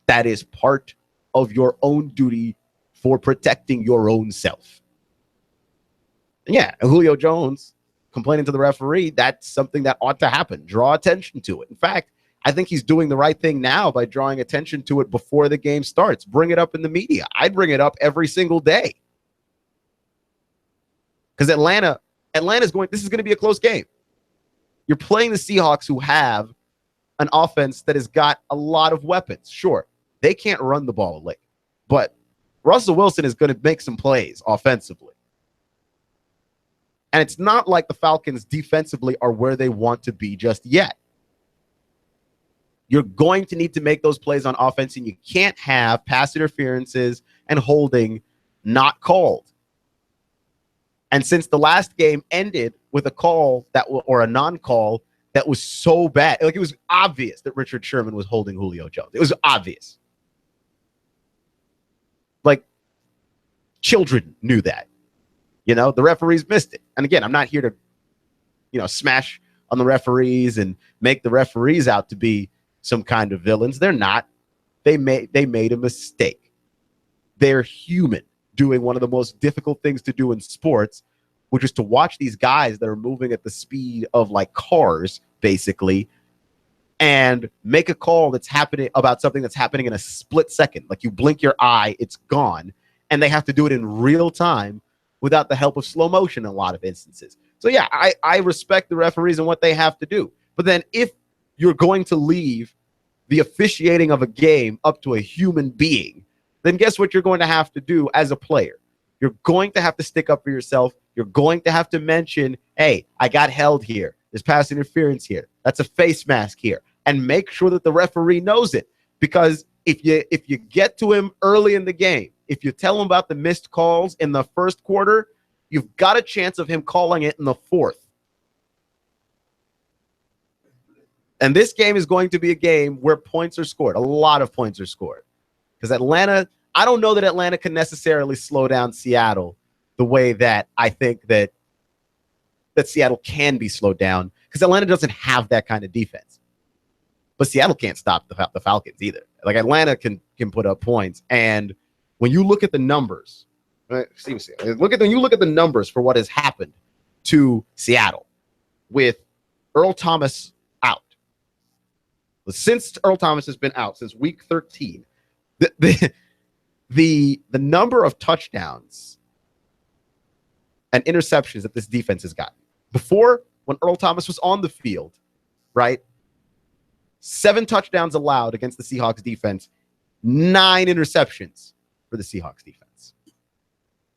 That is part of your own duty for protecting your own self. And yeah, Julio Jones complaining to the referee, that's something that ought to happen. Draw attention to it. In fact, I think he's doing the right thing now by drawing attention to it before the game starts. Bring it up in the media. I'd bring it up every single day. Because this is going to be a close game. You're playing the Seahawks, who have an offense that has got a lot of weapons. Sure, they can't run the ball late, but Russell Wilson is going to make some plays offensively. And it's not like the Falcons defensively are where they want to be just yet. You're going to need to make those plays on offense, and you can't have pass interferences and holding not called. And since the last game ended with a call or a non-call that was so bad, like, it was obvious that Richard Sherman was holding Julio Jones. It was obvious. Like, children knew that. You know, the referees missed it. And again, I'm not here to, smash on the referees and make the referees out to be some kind of villains. They're not. They made a mistake. They're human, doing one of the most difficult things to do in sports, which is to watch these guys that are moving at the speed of like cars, basically, and make a call that's happening about something that's happening in a split second. Like, you blink your eye, it's gone. And they have to do it in real time without the help of slow motion in a lot of instances. So yeah, I respect the referees and what they have to do. But then if you're going to leave the officiating of a game up to a human being, then guess what you're going to have to do as a player? You're going to have to stick up for yourself. You're going to have to mention, hey, I got held here. There's pass interference here. That's a face mask here. And make sure that the referee knows it. Because if you get to him early in the game, if you tell him about the missed calls in the first quarter, you've got a chance of him calling it in the fourth. And this game is going to be a game where points are scored. A lot of points are scored. Because Atlanta, I don't know that Atlanta can necessarily slow down Seattle the way that I think that Seattle can be slowed down, because Atlanta doesn't have that kind of defense. But Seattle can't stop the Falcons either. Like, Atlanta can put up points. And when you look at the numbers, when you look at the numbers for what has happened to Seattle with Earl Thomas out, since Earl Thomas has been out since week 13, the number of touchdowns and interceptions that this defense has gotten. Before, when Earl Thomas was on the field, right? 7 touchdowns allowed against the Seahawks defense, 9 interceptions for the Seahawks defense.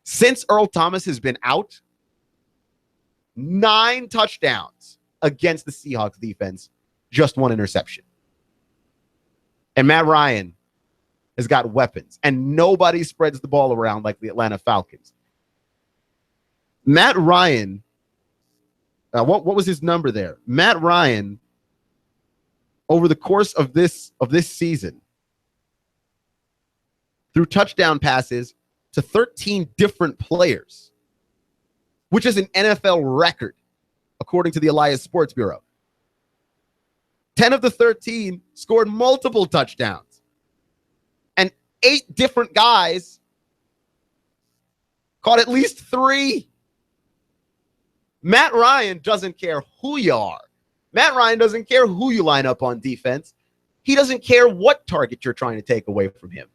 Since Earl Thomas has been out, 9 touchdowns against the Seahawks defense, just 1 interception. And Matt Ryan has got weapons, and nobody spreads the ball around like the Atlanta Falcons. Matt Ryan, what was his number there? Matt Ryan, over the course of this season, threw touchdown passes to 13 different players, which is an NFL record, according to the Elias Sports Bureau. 10 of the 13 scored multiple touchdowns. And 8 different guys caught at least 3. Matt Ryan doesn't care who you are. Matt Ryan doesn't care who you line up on defense. He doesn't care what target you're trying to take away from him.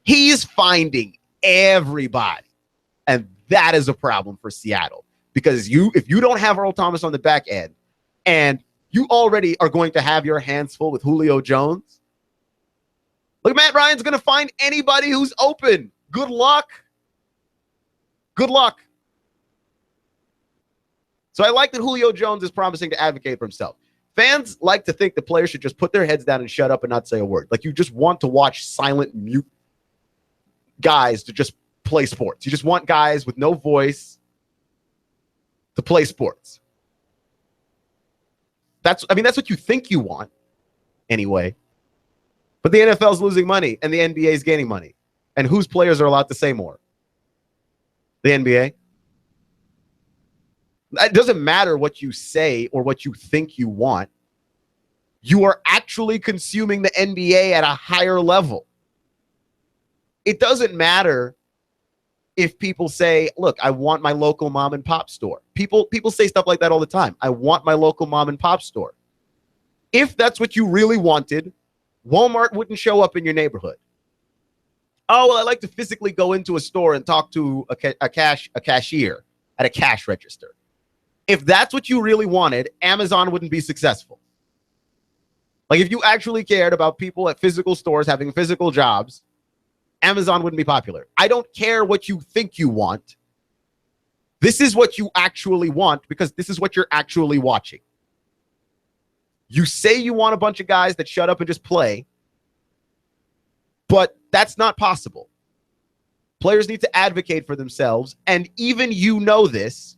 He's finding everybody. And that is a problem for Seattle. Because if you don't have Earl Thomas on the back end, and you already are going to have your hands full with Julio Jones, look, Matt Ryan's going to find anybody who's open. Good luck. Good luck. So I like that Julio Jones is promising to advocate for himself. Fans like to think the players should just put their heads down and shut up and not say a word. Like, you just want to watch silent, mute guys to just play sports. You just want guys with no voice to play sports. That's what you think you want anyway. But the NFL is losing money and the NBA is gaining money. And whose players are allowed to say more? The NBA. It doesn't matter what you say or what you think you want. You are actually consuming the NBA at a higher level. It doesn't matter if people say, look, I want my local mom and pop store. People say stuff like that all the time. I want my local mom and pop store. If that's what you really wanted, Walmart wouldn't show up in your neighborhood. Oh, well, I like to physically go into a store and talk to a cashier at a cash register. If that's what you really wanted, Amazon wouldn't be successful. Like, if you actually cared about people at physical stores having physical jobs, Amazon wouldn't be popular. I don't care what you think you want. This is what you actually want because this is what you're actually watching. You say you want a bunch of guys that shut up and just play, but that's not possible. Players need to advocate for themselves, and even you know this.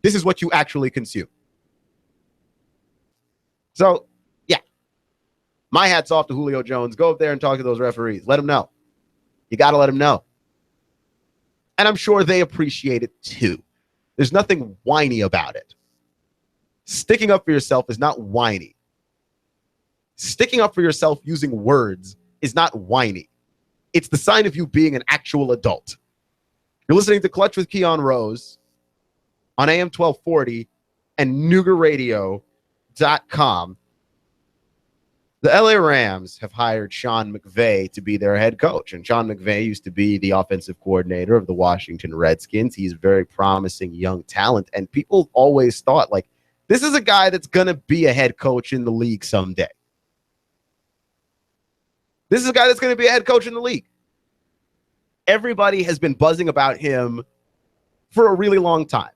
This is what you actually consume. So, yeah. My hat's off to Julio Jones. Go up there and talk to those referees. Let them know. You got to let them know. And I'm sure they appreciate it too. There's nothing whiny about it. Sticking up for yourself is not whiny. Sticking up for yourself using words is not whiny. It's the sign of you being an actual adult. You're listening to Clutch with Keon Rose on AM 1240 and NoogaRadio.com. The LA Rams have hired Sean McVay to be their head coach. And Sean McVay used to be the offensive coordinator of the Washington Redskins. He's a very promising young talent. And people always thought, like, this is a guy that's going to be a head coach in the league someday. This is a guy that's going to be a head coach in the league. Everybody has been buzzing about him for a really long time.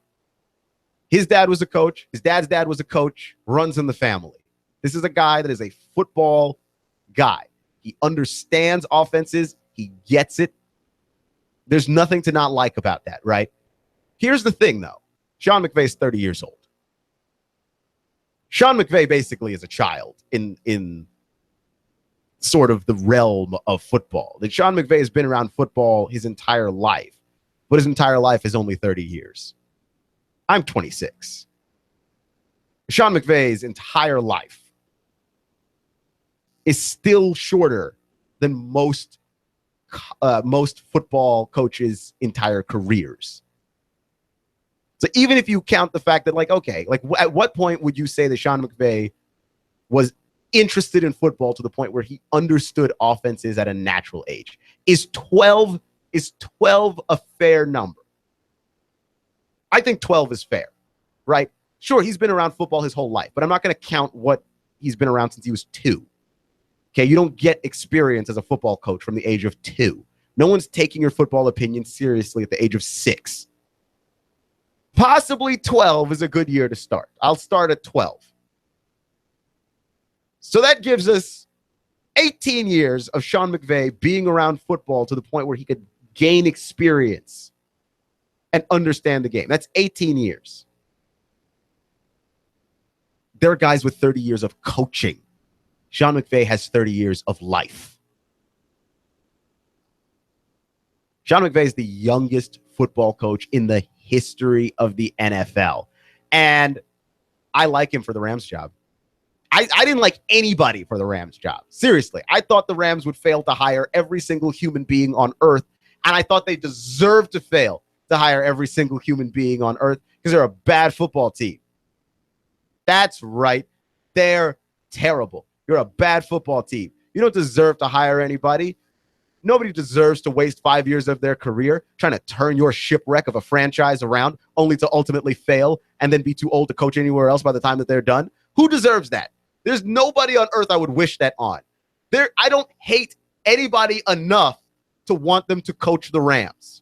His dad was a coach. His dad's dad was a coach. Runs in the family. This is a guy that is a football guy. He understands offenses. He gets it. There's nothing to not like about that, right? Here's the thing, though. Sean McVay is 30 years old. Sean McVay basically is a child in sort of the realm of football. That Sean McVay has been around football his entire life, but his entire life is only 30 years. I'm 26. Sean McVay's entire life is still shorter than most football coaches' entire careers. So even if you count the fact that, like, okay, like at what point would you say that Sean McVay was interested in football to the point where he understood offenses at a natural age? Is 12 a fair number? I think 12 is fair, right? Sure, he's been around football his whole life, but I'm not going to count what he's been around since he was 2. Okay, you don't get experience as a football coach from the age of 2. No one's taking your football opinion seriously at the age of 6. Possibly 12 is a good year to start. I'll start at 12. So that gives us 18 years of Sean McVay being around football to the point where he could gain experience and understand the game. That's 18 years. There are guys with 30 years of coaching. Sean McVay has 30 years of life. Sean McVay is the youngest football coach in the history of the NFL. And I like him for the Rams job. I didn't like anybody for the Rams job. Seriously. I thought the Rams would fail to hire every single human being on earth. And I thought they deserved to fail to hire every single human being on earth because they're a bad football team. That's right. They're terrible. You're a bad football team. You don't deserve to hire anybody. Nobody deserves to waste 5 years of their career trying to turn your shipwreck of a franchise around only to ultimately fail and then be too old to coach anywhere else by the time that they're done. Who deserves that? There's nobody on earth I would wish that on. I don't hate anybody enough to want them to coach the Rams.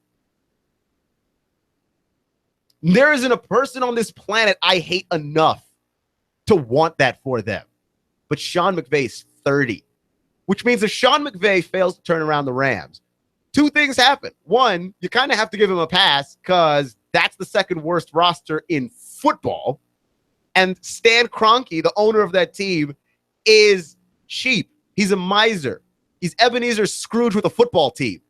There isn't a person on this planet I hate enough to want that for them. But Sean McVay's 30, which means if Sean McVay fails to turn around the Rams, two things happen. One, you kind of have to give him a pass because that's the second worst roster in football. And Stan Kroenke, the owner of that team, is cheap. He's a miser. He's Ebenezer Scrooge with a football team.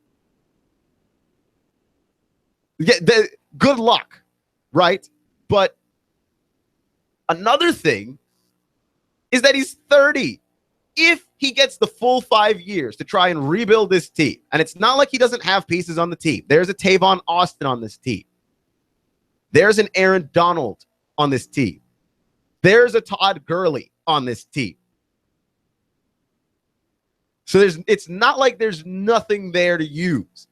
Yeah, good luck, right? But another thing is that he's 30. If he gets the full 5 years to try and rebuild this team, and it's not like he doesn't have pieces on the team. There's a Tavon Austin on this team. There's an Aaron Donald on this team. There's a Todd Gurley on this team. So it's not like there's nothing there to use.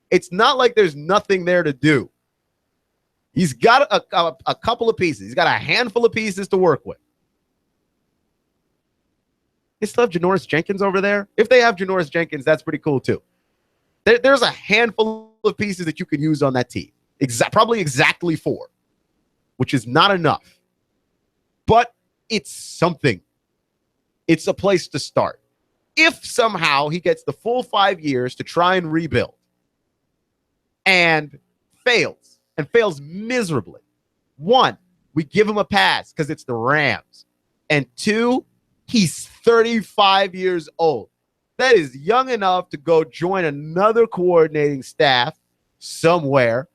It's not like there's nothing there to do. He's got a couple of pieces. He's got a handful of pieces to work with. They still have Janoris Jenkins over there. If they have Janoris Jenkins, that's pretty cool too. There's a handful of pieces that you can use on that team. Probably exactly 4, which is not enough. But it's something. It's a place to start. If somehow he gets the full 5 years to try and rebuild and fails miserably, 1, we give him a pass because it's the Rams. And 2, he's 35 years old. That is young enough to go join another coordinating staff somewhere,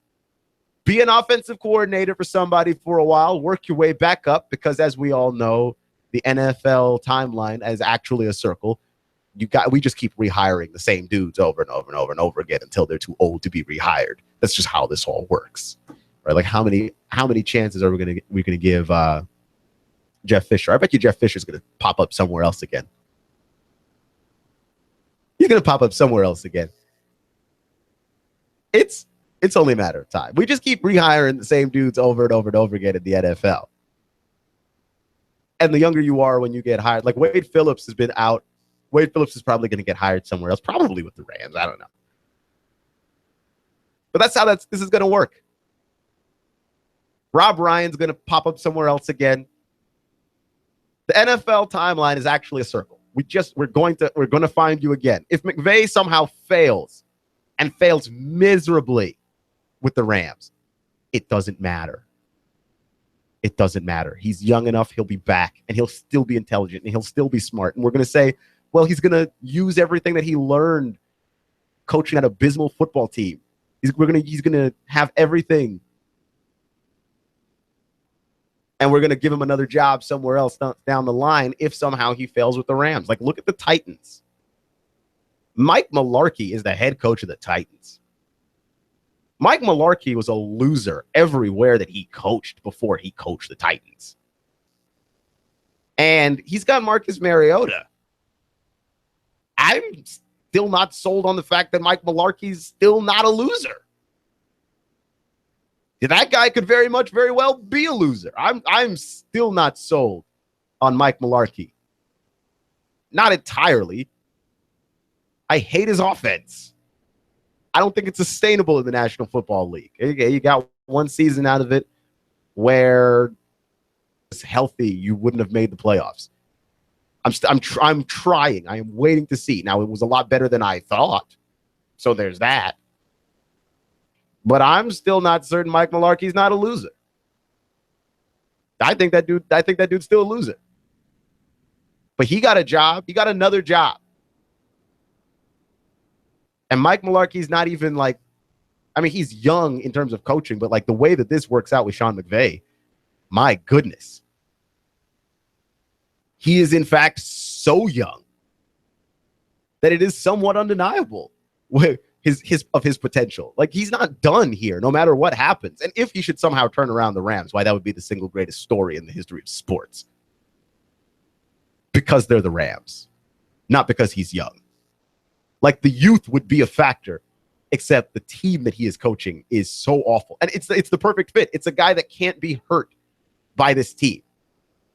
be an offensive coordinator for somebody for a while, work your way back up, because as we all know, the NFL timeline is actually a circle. We just keep rehiring the same dudes over and over and over and over again until they're too old to be rehired. That's just how this all works, right? Like how many chances are we gonna give Jeff Fisher? I bet you Jeff Fisher's gonna pop up somewhere else again. He's gonna pop up somewhere else again. It's only a matter of time. We just keep rehiring the same dudes over and over and over again in the NFL. And the younger you are when you get hired, like Wade Phillips has been out. Wade Phillips is probably going to get hired somewhere else, probably with the Rams. I don't know. But that's how this is going to work. Rob Ryan's going to pop up somewhere else again. The NFL timeline is actually a circle. We're going to find you again. If McVay somehow fails and fails miserably with the Rams, it doesn't matter. It doesn't matter. He's young enough. He'll be back, and he'll still be intelligent, and he'll still be smart. And we're going to say, well, he's going to use everything that he learned coaching an abysmal football team. He's going to have everything. And we're going to give him another job somewhere else down the line if somehow he fails with the Rams. Like, look at the Titans. Mike Mularkey is the head coach of the Titans. Mike Mularkey was a loser everywhere that he coached before he coached the Titans. And he's got Marcus Mariota. I'm still not sold on the fact that Mike Mularkey's still not a loser. That guy could very well be a loser. I'm still not sold on Mike Mularkey. Not entirely. I hate his offense. I don't think it's sustainable in the National Football League. You got one season out of it where it's healthy. You wouldn't have made the playoffs. I'm trying. I am waiting to see. Now, it was a lot better than I thought. So there's that. But I'm still not certain Mike Mularkey's not a loser. I think that dude's still a loser. But he got a job. He got another job. And Mike Mularkey's not even like, I mean, he's young in terms of coaching, but like the way that this works out with Sean McVay, my goodness. He is, in fact, so young that it is somewhat undeniable his potential. Like, he's not done here, no matter what happens. And if he should somehow turn around the Rams, why, that would be the single greatest story in the history of sports. Because they're the Rams, not because he's young. Like, the youth would be a factor, except the team that he is coaching is so awful. And it's the perfect fit. It's a guy that can't be hurt by this team.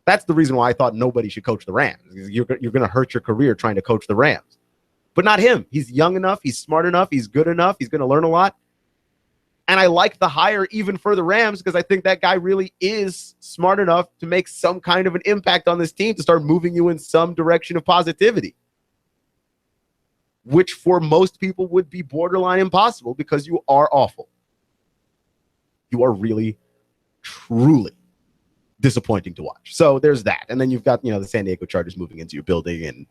That's the reason why I thought nobody should coach the Rams. You're going to hurt your career trying to coach the Rams. But not him. He's young enough. He's smart enough. He's good enough. He's going to learn a lot. And I like the hire even for the Rams because I think that guy really is smart enough to make some kind of an impact on this team to start moving you in some direction of positivity, which for most people would be borderline impossible because you are awful. You are really, truly disappointing to watch. So there's that. And then you've got, the San Diego Chargers moving into your building and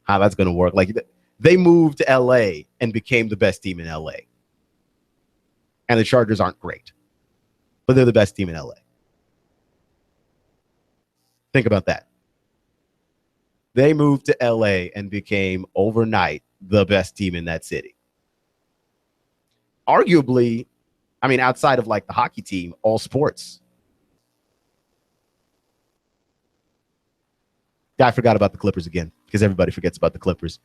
how that's going to work. Like, they moved to LA and became the best team in LA. And the Chargers aren't great, but they're the best team in LA. Think about that. They moved to LA and became overnight the best team in that city. Arguably, outside of like the hockey team, all sports. I forgot about the Clippers again because everybody forgets about the Clippers.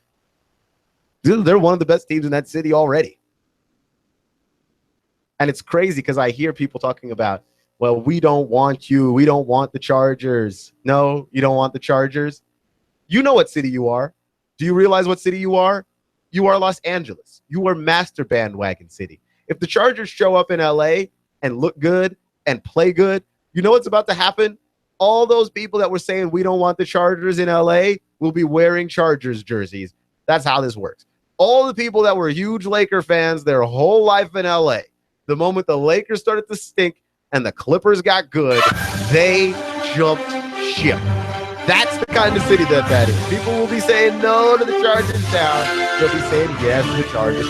They're one of the best teams in that city already. And it's crazy because I hear people talking about, well, we don't want you. We don't want the Chargers. No, you don't want the Chargers. You know what city you are. Do you realize what city you are? You are Los Angeles. You are master bandwagon city. If the Chargers show up in LA and look good and play good, you know what's about to happen? All those people that were saying we don't want the Chargers in LA will be wearing Chargers jerseys. That's how this works. All the people that were huge Laker fans their whole life in LA, the moment the Lakers started to stink and the Clippers got good, they jumped ship. That's the kind of city that is. People will be saying no to the Chargers now. They'll be saying yes to the Chargers.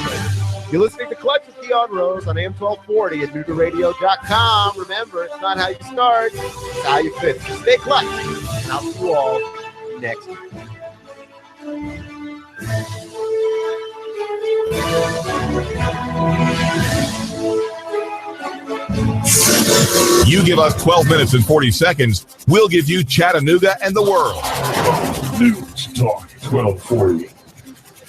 You're listening to Clutch with Keon Rose on AM 1240 at NoogaRadio.com. Remember, it's not how you start, it's how you finish. Stay clutch, and I'll see you all next week. You give us 12 minutes and 40 seconds, we'll give you Chattanooga and the world. News Talk 1240.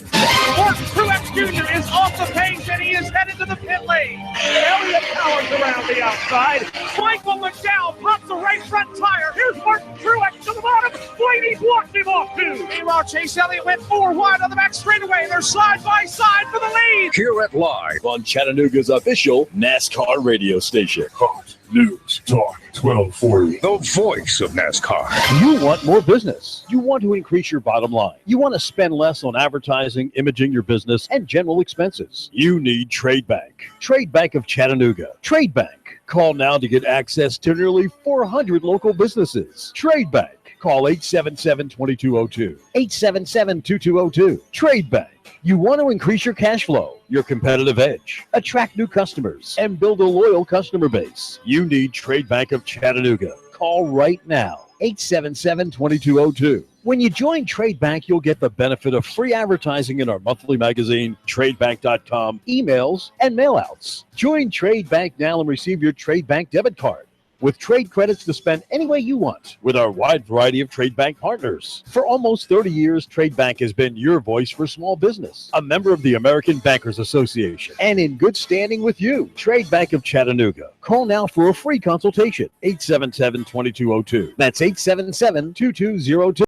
Truex Jr. is off the pace and he is headed to the pit lane. Elliott Powers around the outside. Michael McDowell pops the right front tire. Here's Martin Truex to the bottom. Blaney blocked him off too. Meanwhile, Chase Elliott went 4 wide on the back straightaway. They're side by side for the lead. Hear it live on Chattanooga's official NASCAR radio station. Hot News Talk 1240. The voice of NASCAR. You want more business. You want to increase your bottom line. You want to spend less on advertising, imaging your business, and general expenses. You need Trade Bank. Trade Bank of Chattanooga. Trade Bank. Call now to get access to nearly 400 local businesses. Trade Bank. Call 877-2202. 877-2202. Trade Bank. You want to increase your cash flow, your competitive edge, attract new customers, and build a loyal customer base. You need Trade Bank of Chattanooga. Call right now. 877-2202. When you join Trade Bank, you'll get the benefit of free advertising in our monthly magazine, tradebank.com, emails, and mailouts. Join Trade Bank now and receive your Trade Bank debit card with trade credits to spend any way you want with our wide variety of Trade Bank partners. For almost 30 years, Trade Bank has been your voice for small business, a member of the American Bankers Association, and in good standing with you. Trade Bank of Chattanooga. Call now for a free consultation. 877-2202. That's 877-2202.